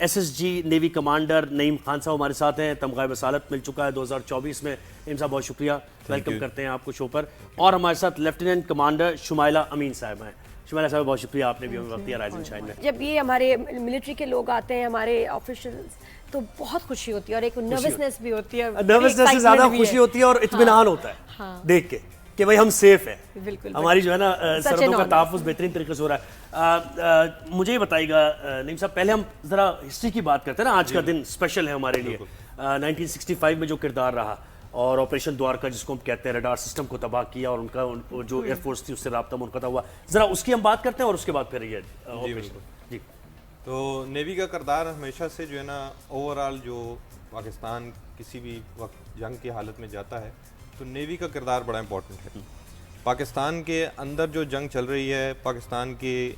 SSG navy commander Naeem Khan صاحب ہمارے ساتھ ہیں. تمغہ وصالت مل چکا ہے 2024 میں. نعیم صاحب بہت شکریہ, ویلکم کرتے ہیں آپ کو شو پر. اور ہمارے ساتھ لیفٹیننٹ کمانڈر شمائلہ امین صاحب ہیں. شمائلہ صاحب بہت شکریہ, آپ نے بھی ہمیں وقت دیا رائز اینڈ شائن میں. جب یہ ہمارے ملٹری کے لوگ آتے ہیں, ہمارے آفیشلز, تو بہت خوشی ہوتی ہے اور ایک نروسنس بھی ہوتی ہے. نروسنس سے زیادہ خوشی ہوتی ہے اور اطمینان ہوتا ہے دیکھ کے کہ بھائی ہم سیف ہیں. ہماری جو ہے نا سرحدوں کا تحفظ بہترین طریقے سے ہو رہا ہے. مجھے یہ بتائیے گا نعیم صاحب, پہلے ہم ذرا ہسٹری کی بات کرتے ہیں نا. آج کا دن اسپیشل ہے ہمارے لیے. 1965 میں جو کردار رہا اور آپریشن دوارکا جس کو ہم کہتے ہیں, ریڈار سسٹم کو تباہ کیا اور ان کا جو ایئر فورس تھی اس سے رابطہ منقطع ہوا, ذرا اس کی ہم بات کرتے ہیں اور اس کے بعد پھر یہ آپریشن. جی تو نیوی کا کردار ہمیشہ سے جو ہے نا اوور آل جو پاکستان کسی بھی وقت جنگ کی حالت میں جاتا ہے تو نیوی کا کردار بڑا امپورٹنٹ ہے. پاکستان کے اندر جو جنگ چل رہی ہے پاکستان کی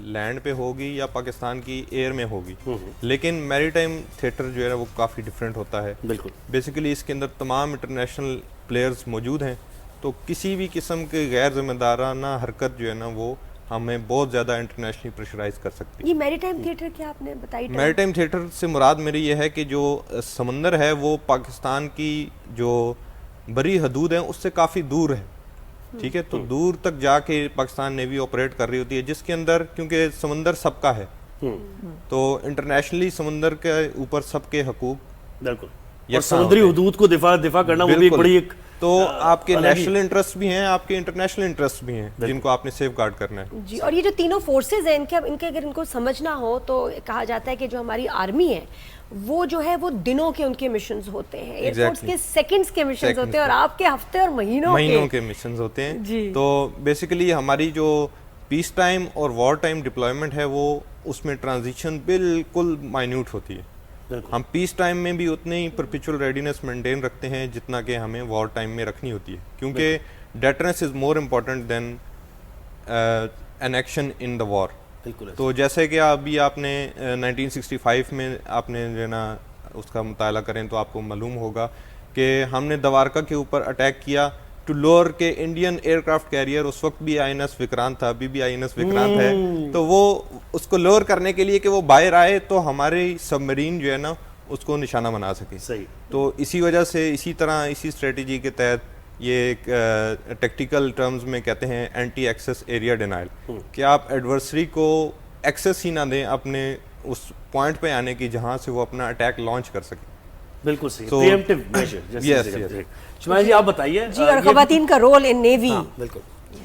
لینڈ پہ ہوگی یا پاکستان کی ایئر میں ہوگی, لیکن میری ٹائم تھیٹر جو ہے وہ کافی ڈیفرنٹ ہوتا ہے. بالکل بیسیکلی اس کے اندر تمام انٹرنیشنل پلیئرز موجود ہیں, تو کسی بھی قسم کے غیر ذمہ دارانہ حرکت جو ہے نا وہ ہمیں بہت زیادہ انٹرنیشنلی پریشرائز کر سکتی ہے. یہ میری ٹائم تھیٹر کیا آپ نے بتائی؟ میری ٹائم تھیٹر سے مراد میری یہ ہے کہ جو سمندر ہے وہ پاکستان کی جو بری حدود ہیں اس سے کافی دور ہے. ٹھیک ہے, تو دور تک جا کے پاکستان نیوی آپریٹ کر رہی ہوتی ہے, جس کے اندر کیونکہ سمندر سب کا ہے تو انٹرنیشنلی سمندر کے اوپر سب کے حقوق بالکل اور سمندری حدود کو دفاع کرنا وہ بھی ایک بڑی ایک تو آپ کے نیشنل انٹرسٹ بھی ہیں, آپ کے انٹرنیشنل انٹرسٹ بھی ہیں جن کو آپ نے سیف گارڈ کرنا ہے. جی, اور یہ جو تینوں فورسز ہیں ان کے اگر ان کو سمجھنا ہو تو کہا جاتا ہے کہ جو ہماری آرمی ہے وہ جو ہے وہ دنوں کے ان کے مشنز ہوتے ہیں, ایئر فورس کے سیکنڈز کے مشنز ہوتے ہیں, اور آپ کے ہفتے اور مہینوں کے مشنز ہوتے ہیں. تو بیسیکلی ہماری جو پیس ٹائم اور وار ٹائم ڈپلائمنٹ ہے وہ اس میں ٹرانزیشن بالکل مائنیوٹ ہوتی ہے. ہم پیس ٹائم میں بھی اتنے ہی پرپیچول ریڈینس مینٹین رکھتے ہیں جتنا کہ ہمیں وار ٹائم میں رکھنی ہوتی ہے, کیونکہ deterrence is more important than an action in the war. تو جیسے کہ ابھی آپ نے 1965 میں آپ نے جو ہے نا اس کا مطالعہ کریں تو آپ کو معلوم ہوگا کہ کہ ہم نے دوارکا کے اوپر اٹیک کیا ٹو لوور کے انڈین ایئر کرافٹ کیریئر اس وقت بھی آئی این ایس وکرانت تھا, ابھی بھی آئی این ایس وکرانت ہے, تو وہ اس کو لوور کرنے کے لیے کہ وہ باہر آئے تو ہماری سب مرین جو ہے نا اس کو نشانہ بنا سکے. صحیح. تو اسی وجہ سے اسی طرح اسی اسٹریٹجی کے تحت یہ ایک ٹیکٹیکل ٹرمز میں کہتے ہیں اینٹی ایکسیس ایریا ڈینائل, کہ آپ ایڈورسری کو ایکسیس ہی نہ دیں اپنے اس پوائنٹ پہ آنے کی جہاں سے وہ اپنا اٹیک لانچ کر سکیں. بالکل صحیح, پریمپٹیو میجر. شمائل جی آپ بتائیے. جی, اور خواتین کا رول ان نیوی, بالکل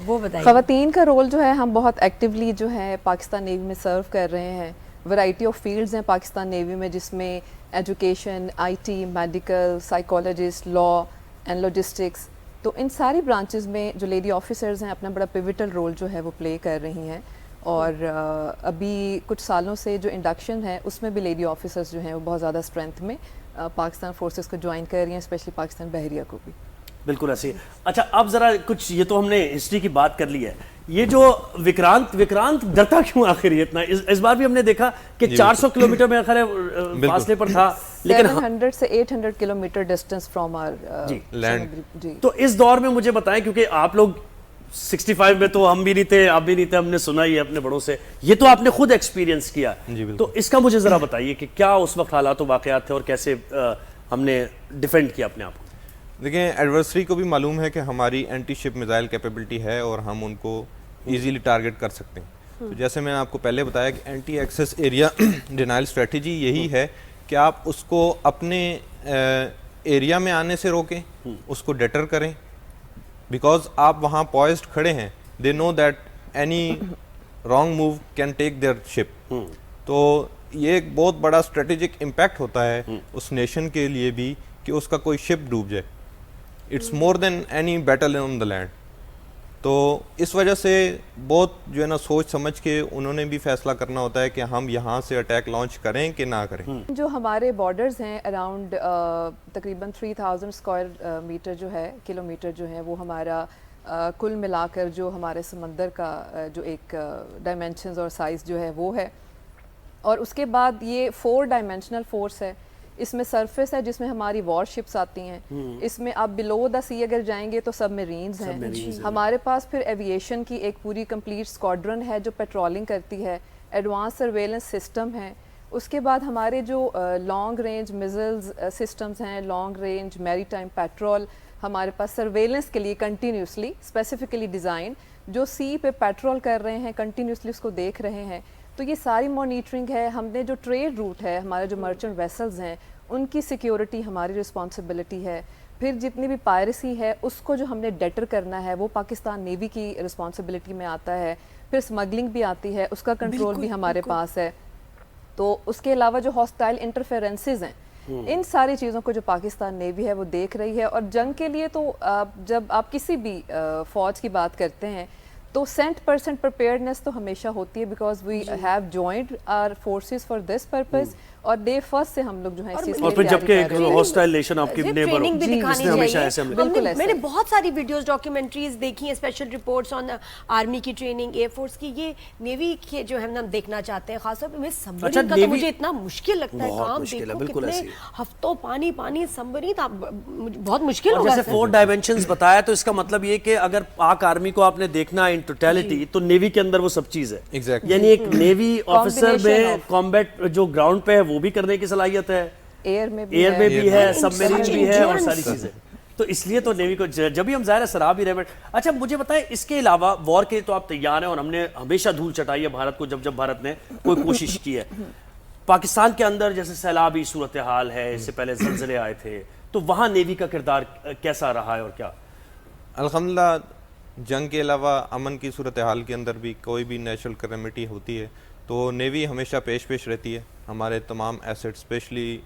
وہ بتائیے. خواتین کا رول جو ہے ہم بہت ایکٹیولی جو ہے پاکستان نیوی میں سرو کر رہے ہیں. ورائٹی آف فیلڈز ہیں پاکستان نیوی میں, جس میں education, I T, medical, psychologist, law and logistics, تو ان ساری برانچز میں جو لیڈی آفیسرز ہیں اپنا بڑا پیوٹل رول جو ہے وہ پلے کر رہی ہیں. اور ابھی کچھ سالوں سے جو انڈکشن ہے اس میں بھی لیڈی آفیسرز جو ہیں وہ بہت زیادہ اسٹرینتھ میں پاکستان فورسز کو جوائن کر رہی ہیں, اسپیشلی پاکستان بحریہ کو بھی. بالکل ایسے. اچھا اب ذرا کچھ, یہ تو ہم نے ہسٹری کی بات کر لی ہے, یہ جو وکرانت ڈرتا کیوں آخر یہ اتنا؟ اس بار بھی ہم نے دیکھا کہ 400 کلومیٹر میں آخر فاصلے پر تھا, لیکن 700 سے 800 kilometre distance from our land. تو اس دور میں مجھے بتائیں, کیونکہ آپ لوگ 65 میں تو ہم بھی نہیں تھے, آپ بھی نہیں تھے, ہم نے سنا ہی ہے اپنے بڑوں سے, یہ تو آپ نے خود ایکسپیرینس کیا, تو اس کا مجھے ذرا بتائیے کہ کیا اس وقت حالات و واقعات تھے اور کیسے ہم نے ڈیفینڈ کیا اپنے آپ کو. دیکھیں ایڈورسری کو بھی معلوم ہے کہ ہماری اینٹی شپ میزائل کیپیبلٹی ہے اور ہم ان کو ایزیلی ٹارگٹ کر سکتے ہیں. تو جیسے میں نے آپ کو پہلے بتایا کہ anti access area denial strategy یہی ہے کہ آپ اس کو اپنے ایریا میں آنے سے روکیں, اس کو ڈیٹر کریں, بیکاز آپ وہاں پوائزڈ کھڑے ہیں, they know that any wrong move can take their ship. تو یہ ایک بہت بڑا اسٹریٹجک امپیکٹ ہوتا ہے اس نیشن کے لیے بھی کہ اس کا کوئی شپ ڈوب جائے. It's more than any battle on the land. تو اس وجہ سے بہت جو ہے نا سوچ سمجھ کے انہوں نے بھی فیصلہ کرنا ہوتا ہے کہ ہم یہاں سے اٹیک لانچ کریں کہ نہ کریں. جو ہمارے بارڈرز ہیں اراؤنڈ تقریباً 3000 اسکوائر میٹر جو ہے کلومیٹر جو ہے وہ ہمارا کل ملا کر جو ہمارے سمندر کا جو ایک ڈائمینشنز اور سائز جو ہے وہ ہے. اور اس کے بعد یہ 4 ڈائمینشنل فورس ہے. اس میں سرفیس ہے جس میں ہماری وار شپس آتی ہیں, اس میں آپ بلو دا سی اگر جائیں گے تو سب میرینز ہیں, ہمارے پاس پھر ایویشن کی ایک پوری کمپلیٹ اسکواڈرن ہے جو پیٹرولنگ کرتی ہے, ایڈوانس سرویلنس سسٹم ہے. اس کے بعد ہمارے جو لانگ رینج میزلز سسٹمز ہیں, لانگ رینج میری ٹائم پیٹرول ہمارے پاس سرویلنس کے لیے کنٹینیوسلی اسپیسیفکلی ڈیزائن, جو سی پہ پیٹرول کر رہے ہیں کنٹینیوسلی اس کو دیکھ رہے ہیں. تو یہ ساری مانیٹرنگ ہے. ہم نے جو ٹریڈ روٹ ہے, ہمارے جو مرچنٹ ویسلز ہیں ان کی سیکیورٹی ہماری رسپانسبلٹی ہے. پھر جتنی بھی پائرسی ہے اس کو جو ہم نے ڈیٹر کرنا ہے وہ پاکستان نیوی کی رسپانسبلٹی میں آتا ہے. پھر اسمگلنگ بھی آتی ہے, اس کا کنٹرول بھی ہمارے پاس ہے. تو اس کے علاوہ جو ہاسٹائل انٹرفیرنسز ہیں, ان ساری چیزوں کو جو پاکستان نیوی ہے وہ دیکھ رہی ہے. اور جنگ کے لیے تو جب آپ کسی بھی فوج کی بات کرتے ہیں تو 100% پریپیئرڈنس تو ہمیشہ ہوتی ہے, because we have joined our forces for this purpose. اور ڈے فرسٹ سے ہم لوگ جو ہے اس اور پھر جب کہ ہاسٹائل نیشن آپ کی نیبر ٹریننگ بھی دکھانی چاہیے. میں نے بہت ساری ویڈیوز ڈاکیومنٹریز دیکھی ہیں, اسپیشل رپورٹس آن آرمی کی ٹریننگ, ایئر فورس کی. یہ نیوی کے جو ہے ہم دیکھنا چاہتے ہیں خاص طور پہ. میں سبمرین کا تو مجھے اتنا مشکل لگتا ہے کام, دیکھو کتنے ہفتوں پانی پانی سبمرین بہت مشکل ہوگا. جیسے 4 ڈائمینشنز بتایا, تو اس کا مطلب یہ کہ اگر پاک آرمی کو آپ نے دیکھنا ان ٹوٹیلٹی تو نیوی کے اندر وہ سب چیز ہے. یعنی ایک نیوی آفیسر میں کمبیٹ جو گراؤنڈ پہ ہے وہ بھی کرنے کی صلاحیت ہے, ایئر میں بھی ہے, سب میرین بھی ہے, اور ساری چیزیں. تو اس لیے تو نیوی کو جب بھی ہم ظاہر ہے سراہ بھی رہے. اچھا مجھے بتائیں, اس کے علاوہ وار کے تو آپ تیار ہیں, اور ہم نے ہمیشہ دھول چٹائی ہے بھارت کو جب بھارت نے کوئی کوشش کی ہے. پاکستان کے اندر جیسے سیلابی صورتحال ہے, اس سے پہلے زلزلے آئے تھے, تو وہاں نیوی کا کردار کیسا رہا ہے اور کیا؟ الحمدللہ جنگ کے علاوہ امن کی صورتحال کے اندر بھی کوئی بھی نیچرل کلیمٹی ہوتی ہے تو نیوی ہمیشہ پیش رہتی ہے. ہمارے تمام ایسٹ اسپیشلی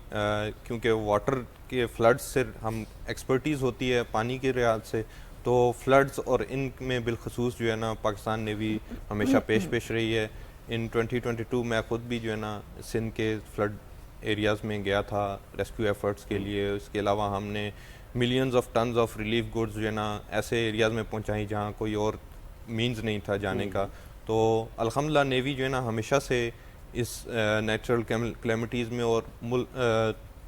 کیونکہ واٹر کے فلڈز سے ہم ایکسپرٹیز ہوتی ہے پانی کے لحاظ سے, تو فلڈز اور ان میں بالخصوص جو ہے نا پاکستان نیوی ہمیشہ پیش رہی ہے. ان 2022 میں خود بھی جو ہے نا سندھ کے فلڈ ایریاز میں گیا تھا ریسکیو ایفرٹس کے لیے. اس کے علاوہ ہم نے millions of tons of relief goods جو ہے نا ایسے ایریاز میں پہنچائی جہاں کوئی اور مینز نہیں تھا جانے کا. تو الحمدللہ نیوی جو ہے نا ہمیشہ سے اس نیچرل کلیمٹیز میں اور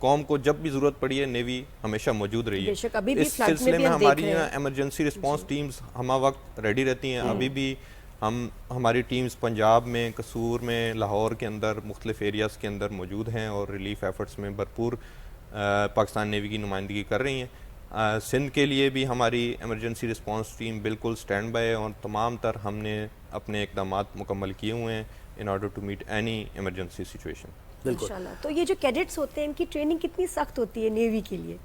قوم کو جب بھی ضرورت پڑی ہے نیوی ہمیشہ موجود رہی ہے. اس سلسلے میں ہماری ایمرجنسی رسپانس ٹیمز ہمہ وقت ریڈی رہتی ہیں. ابھی بھی ہماری ٹیمز پنجاب میں, قصور میں, لاہور کے اندر مختلف ایریاز کے اندر موجود ہیں اور ریلیف ایفرٹس میں بھرپور پاکستان نیوی کی نمائندگی کر رہی ہیں. سندھ کے لیے بھی ہماری ایمرجنسی رسپانس ٹیم بالکل سٹینڈ بائی ہے اور تمام تر ہم نے اپنے اقدامات مکمل کیے ہوئے ہیں in order to meet any emergency situation. انشاءاللہ. تو یہ جو کیڈٹس ہوتے ہیں ان کی ٹریننگ کتنی سخت ہوتی ہے نیوی کے لیے؟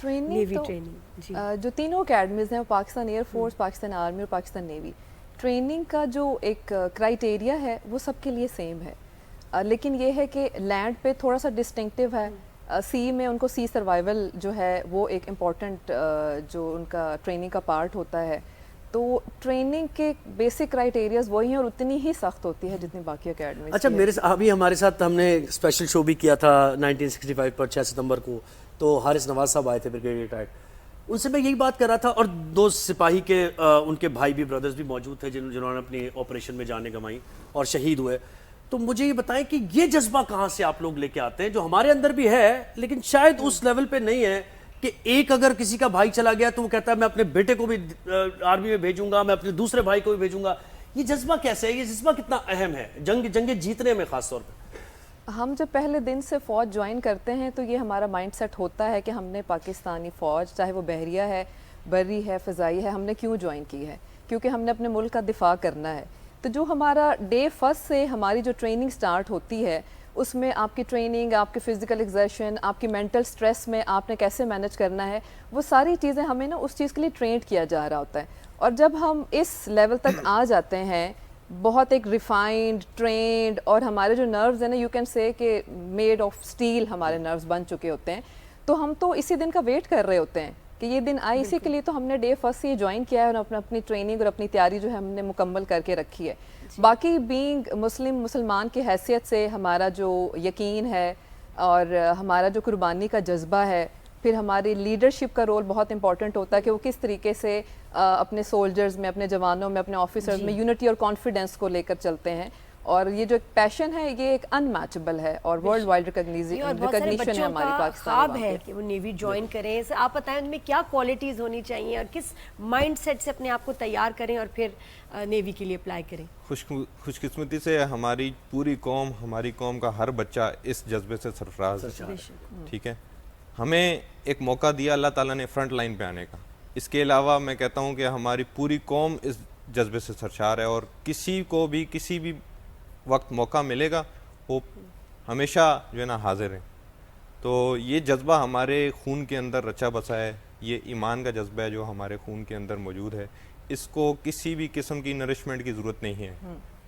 ٹریننگ جو تینوں اکیڈمیز ہیں وہ Pakistan air force, Pakistan army اور پاکستان نیوی, ٹریننگ کا جو ایک کرائٹیریا ہے وہ سب کے لیے سیم ہے, لیکن یہ ہے کہ لینڈ پہ تھوڑا سا ڈسٹنکٹیو ہے. سی میں ان کو سی سروائیول جو ہے وہ ایک امپورٹنٹ جو ان کا ٹریننگ کا پارٹ ہوتا ہے. تو ٹریننگ کے بیسک کرائٹیریاز وہی ہیں اور اتنی ہی سخت ہوتی ہے جتنی باقی اکیڈمیز. اچھا, ابھی ہمارے ساتھ ہم نے اسپیشل شو بھی کیا تھا 1965 پر 6 ستمبر کو, تو حارث نواز صاحب آئے تھے بریگیڈیئر ریٹائرڈ. ان سے میں یہی بات کر رہا تھا اور 2 سپاہی کے ان کے بھائی بھی, بردرز بھی موجود تھے جنہوں نے اپنی آپریشن میں جانیں گنوائی اور شہید ہوئے. تو مجھے یہ بتائیں کہ یہ جذبہ کہاں سے آپ لوگ لے کے آتے ہیں جو ہمارے اندر بھی ہے لیکن شاید اس لیول پہ نہیں ہے کہ ایک اگر کسی کا بھائی چلا گیا تو وہ کہتا ہے میں اپنے بیٹے کو بھی آرمی میں بھیجوں گا, میں اپنے دوسرے بھائی کو بھی بھیجوں گا. یہ جذبہ کیسے ہے, یہ جذبہ کتنا اہم ہے جنگیں جیتنے میں خاص طور پہ؟ ہم جب پہلے دن سے فوج جوائن کرتے ہیں تو یہ ہمارا مائنڈ سیٹ ہوتا ہے کہ ہم نے پاکستانی فوج, چاہے وہ بحریہ ہے, بری ہے, فضائی ہے, ہم نے کیوں جوائن کی ہے؟ کیونکہ ہم نے اپنے ملک کا دفاع کرنا ہے. تو جو ہمارا ڈے فرسٹ سے ہماری جو ٹریننگ سٹارٹ ہوتی ہے اس میں آپ کی ٹریننگ, آپ کی فزیکل ایگزرشن, آپ کی مینٹل سٹریس میں آپ نے کیسے مینج کرنا ہے, وہ ساری چیزیں ہمیں نا اس چیز کے لیے ٹرینڈ کیا جا رہا ہوتا ہے. اور جب ہم اس لیول تک آ جاتے ہیں بہت ایک ریفائنڈ, ٹرینڈ, اور ہمارے جو نروز ہیں نا یو کین سے کہ میڈ آف اسٹیل ہمارے نروز بن چکے ہوتے ہیں, تو ہم تو اسی دن کا ویٹ کر رہے ہوتے ہیں کہ یہ دن آئے. اسی کے لیے تو ہم نے ڈے فرسٹ سے یہ جوائن کیا ہے اور اپنی ٹریننگ اور اپنی تیاری جو ہے ہم نے مکمل کر کے رکھی ہے. باقی بینگ مسلمان کی حیثیت سے ہمارا جو یقین ہے اور ہمارا جو قربانی کا جذبہ ہے, پھر ہماری لیڈرشپ کا رول بہت امپورٹنٹ ہوتا ہے کہ وہ کس طریقے سے اپنے سولجرز میں, اپنے جوانوں میں, اپنے آفیسرز میں یونٹی اور کانفیڈنس کو لے کر چلتے ہیں. اور یہ جو پیشن ہے یہ ایک ان میچبل ہے اور ورلڈ وائڈ ریکگنیشن ہے ہماری پاکستان خواب ہے کہ وہ نیوی جوائن کریں. آپ بتائیں ان میں کیا کوالٹیز ہونی چاہیے اور کس مائنڈ سیٹ سے اپنے آپ کو تیار کریں اور پھر نیوی کے لیے اپلائی کریں؟ خوش قسمتی سے ہماری پوری قوم, ہماری قوم کا ہر بچہ اس جذبے سے سرفراز ہے. ٹھیک ہے, ہمیں ایک موقع دیا اللہ تعالیٰ نے فرنٹ لائن پہ آنے کا. اس کے علاوہ میں کہتا ہوں کہ ہماری پوری قوم اس جذبے سے سرشار ہے اور کسی کو بھی کسی بھی وقت موقع ملے گا وہ ہمیشہ جو ہے نا حاضر ہیں. تو یہ جذبہ ہمارے خون کے اندر رچا بسا ہے, یہ ایمان کا جذبہ ہے جو ہمارے خون کے اندر موجود ہے. اس کو کسی بھی قسم کی نرشمنٹ کی ضرورت نہیں ہے.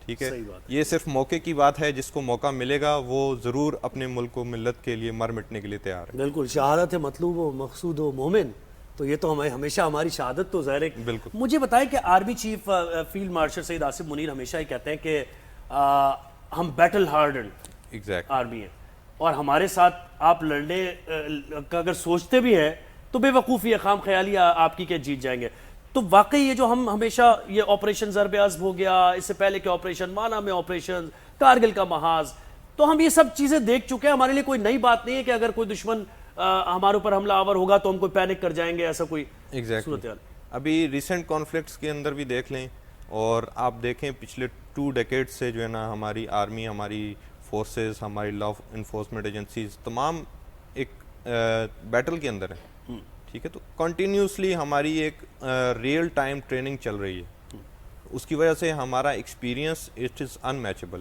ٹھیک ہے, یہ صرف موقع کی بات ہے. جس کو موقع ملے گا وہ ضرور اپنے ملک و ملت کے لیے مر مٹنے کے لیے تیار ہے. بالکل, شہادت مطلوب و مقصود و مومن, تو یہ تو ہمیشہ ہماری شہادت تو ظاہر ہے. بالکل. مجھے بتائیں کہ آرمی چیف فیلڈ مارشل سید آصف منیر ہمیشہ ہی کہتے ہیں کہ ہم بیٹل ہارڈنڈ آرمی ہیں اور ہمارے ساتھ آپ لڑنے کا اگر سوچتے بھی ہیں تو بے وقوفی ہے, خام خیالی آپ کی کہ جیت جائیں گے. تو واقعی یہ جو ہم ہمیشہ یہ آپریشن ضرب عزم ہو گیا, اس سے پہلے کے آپریشن مانا میں آپریشن, کارگل کا محاذ, تو ہم یہ سب چیزیں دیکھ چکے ہیں. ہمارے لیے کوئی نئی بات نہیں ہے کہ اگر کوئی دشمن ہمارے اوپر حملہ آور ہوگا تو ہم کوئی پینک کر جائیں گے, ایسا کوئی صورتحال. ابھی ریسنٹ کانفلکٹس کے اندر بھی دیکھ لیں اور آپ دیکھیں پچھلے 2 ڈیکیڈ سے جو ہے نا ہماری آرمی, ہماری فورسز, ہماری لا انفورسمنٹ ایجنسیز تمام ایک بیٹل کے اندر ہیں. ٹھیک ہے, تو کنٹینیوسلی ہماری ایک ریئل ٹائم ٹریننگ چل رہی ہے. اس کی وجہ سے ہمارا ایکسپیرینس اٹ از ان میچبل.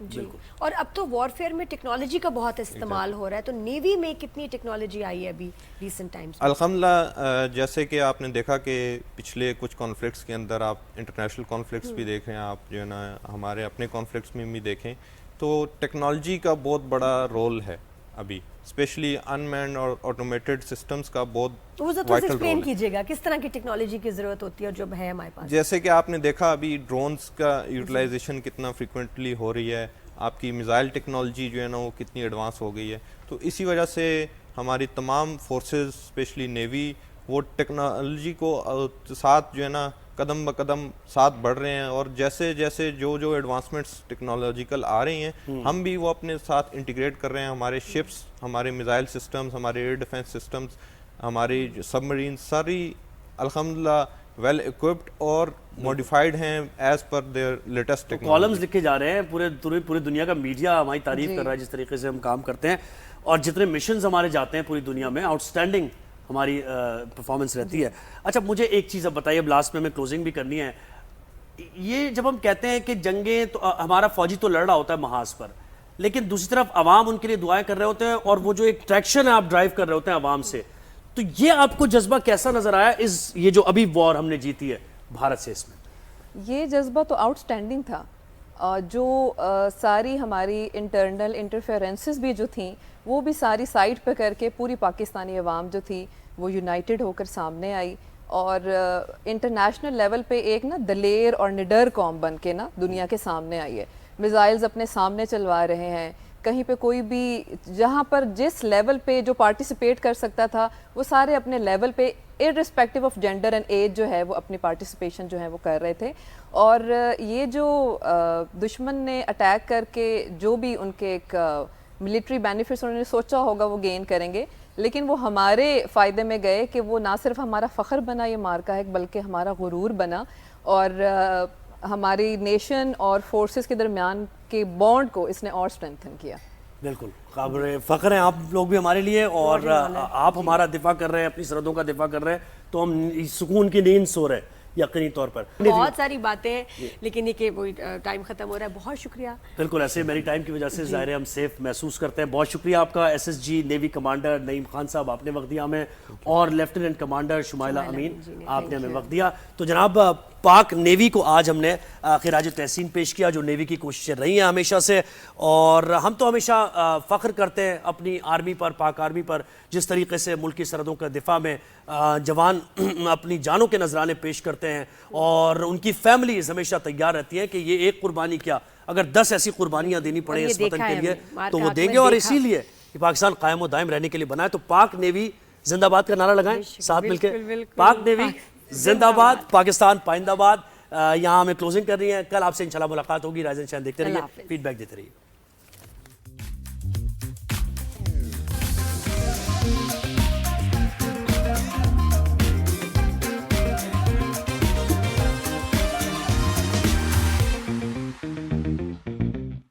جی, اور اب تو وارفیئر میں ٹیکنالوجی کا بہت استعمال ہو رہا ہے, تو نیوی میں کتنی ٹیکنالوجی آئی ہے ابھی ریسنٹ ٹائمز میں؟ الحمدللہ, جیسے کہ آپ نے دیکھا کہ پچھلے کچھ کانفلکٹس کے اندر آپ انٹرنیشنل کانفلکٹس بھی دیکھ رہے ہیں, آپ جو ہے نا ہمارے اپنے کانفلکٹس میں بھی دیکھیں تو ٹیکنالوجی کا بہت بڑا رول ہے ابھی, اسپیشلی ان مینڈ اور آٹومیٹڈ سسٹمز کا بہت وائٹل رول ہے. ایکسپلین کیجیے گا کس طرح کی ٹیکنالوجی کی ضرورت ہوتی ہے اور جو ہے ہمارے پاس. جیسے کہ آپ نے دیکھا ابھی ڈرونز کا یوٹیلائزیشن کتنا فریکوینٹلی ہو رہی ہے, آپ کی میزائل ٹیکنالوجی جو ہے نا وہ کتنی ایڈوانس ہو گئی ہے. تو اسی وجہ سے ہماری تمام فورسز اسپیشلی نیوی وہ ٹیکنالوجی کو ساتھ جو ہے نا قدم بقدم ساتھ بڑھ رہے ہیں، اور جیسے جیسے جو ایڈوانسمنٹس ٹیکنالوجیکل آ رہی ہیں ہم بھی وہ اپنے ساتھ انٹیگریٹ کر رہے ہیں. ہمارے شپس، ہمارے میزائل سسٹمز، ہمارے ایئر ڈیفنس سسٹمز، ہماری سب مرین ساری الحمدللہ ویل اکوپڈ اور موڈیفائڈ ہیں as per their latest technology. Columns لکھے جا رہے ہیں، پوری دنیا کا میڈیا ہماری تعریف کر رہا ہے جس طریقے سے ہم کام کرتے ہیں، اور جتنے مشنز ہمارے جاتے ہیں پوری دنیا میں آؤٹ اسٹینڈنگ ہماری پرفارمنس رہتی ہے. اچھا مجھے ایک چیز اب بتائیے، اب لاسٹ میں ہمیں کلوزنگ بھی کرنی ہے. یہ جب ہم کہتے ہیں کہ جنگیں تو ہمارا فوجی تو لڑ رہا ہوتا ہے محاذ پر، لیکن دوسری طرف عوام ان کے لیے دعائیں کر رہے ہوتے ہیں، اور وہ جو ایک ٹریکشن ہے آپ ڈرائیو کر رہے ہوتے ہیں عوام سے، تو یہ آپ کو جذبہ کیسا نظر آیا یہ جو ابھی وار ہم نے جیتی ہے بھارت سے؟ اس میں یہ جذبہ تو آؤٹ سٹینڈنگ تھا. جو ساری ہماری انٹرنل انٹرفیرنسز بھی جو تھیں وہ بھی ساری سائڈ پہ کر کے پوری پاکستانی عوام جو تھی وہ یونائٹڈ ہو کر سامنے آئی، اور انٹرنیشنل لیول پہ ایک نا دلیر اور نڈر قوم بن کے نا دنیا کے سامنے آئی ہے. میزائلز اپنے سامنے چلوا رہے ہیں، کہیں پہ کوئی بھی جہاں پر جس لیول پہ جو پارٹیسپیٹ کر سکتا تھا وہ سارے اپنے لیول پہ ارسپیکٹیو آف جینڈر اینڈ ایج جو ہے وہ اپنی پارٹیسپیشن جو ہے وہ کر رہے تھے. اور یہ جو دشمن نے اٹیک کر کے جو بھی ان کے ایک ملٹری بینیفٹس انہوں نے سوچا ہوگا وہ گین کریں گے، لیکن وہ ہمارے فائدے میں گئے کہ وہ نہ صرف ہمارا فخر بنا یہ مارکا ہے بلکہ ہمارا غرور بنا، اور ہماری نیشن اور فورسز کے درمیان کے بانڈ کو اس نے اور اسٹرینتھن کیا. بالکل قابل فخر ہیں آپ لوگ بھی ہمارے لیے، اور آپ ہمارا دفاع کر رہے ہیں، اپنی سرحدوں کا دفاع کر رہے ہیں، تو ہم سکون کی نیند سو رہے ہیں یقینی طور پر. بہت ساری باتیں ہیں لیکن یہ کہ وہ ٹائم ختم ہو رہا ہے. بہت شکریہ. بالکل ایسے میری ٹائم کی وجہ سے ظاہر ہے ہم سیف محسوس کرتے ہیں. بہت شکریہ آپ کا S S G navy commander Naeem Khan صاحب، آپ نے وقت دیا ہمیں، اور لیفٹیننٹ کمانڈر شمائلہ امین آپ نے ہمیں وقت دیا. تو جناب پاک نیوی کو آج ہم نے خراج تحسین پیش کیا، جو نیوی کی کوششیں رہی ہیں ہمیشہ سے، اور ہم تو ہمیشہ فخر کرتے ہیں اپنی آرمی پر، پاک آرمی پر، جس طریقے سے ملک کی سرحدوں کا دفاع میں جوان اپنی جانوں کے نذرانے پیش کرتے ہیں، اور ان کی فیملیز ہمیشہ تیار رہتی ہیں کہ یہ ایک قربانی کیا اگر 10 ایسی قربانیاں دینی پڑیں اس وطن کے لیے تو وہ دیں گے، اور اسی لیے کہ پاکستان قائم و دائم رہنے کے لیے بنا ہے. تو پاک نیوی زندہ باد کا نعرہ لگائیں ساتھ مل کے. پاک نیوی زندہ باد، پاکستان پائندہ باد. یہاں ہمیں کلوزنگ کر رہی ہیں. کل آپ سے انشاءاللہ ملاقات ہوگی. رائزن شائن دیکھتے رہیے، فیڈ بیک دیتے رہیے.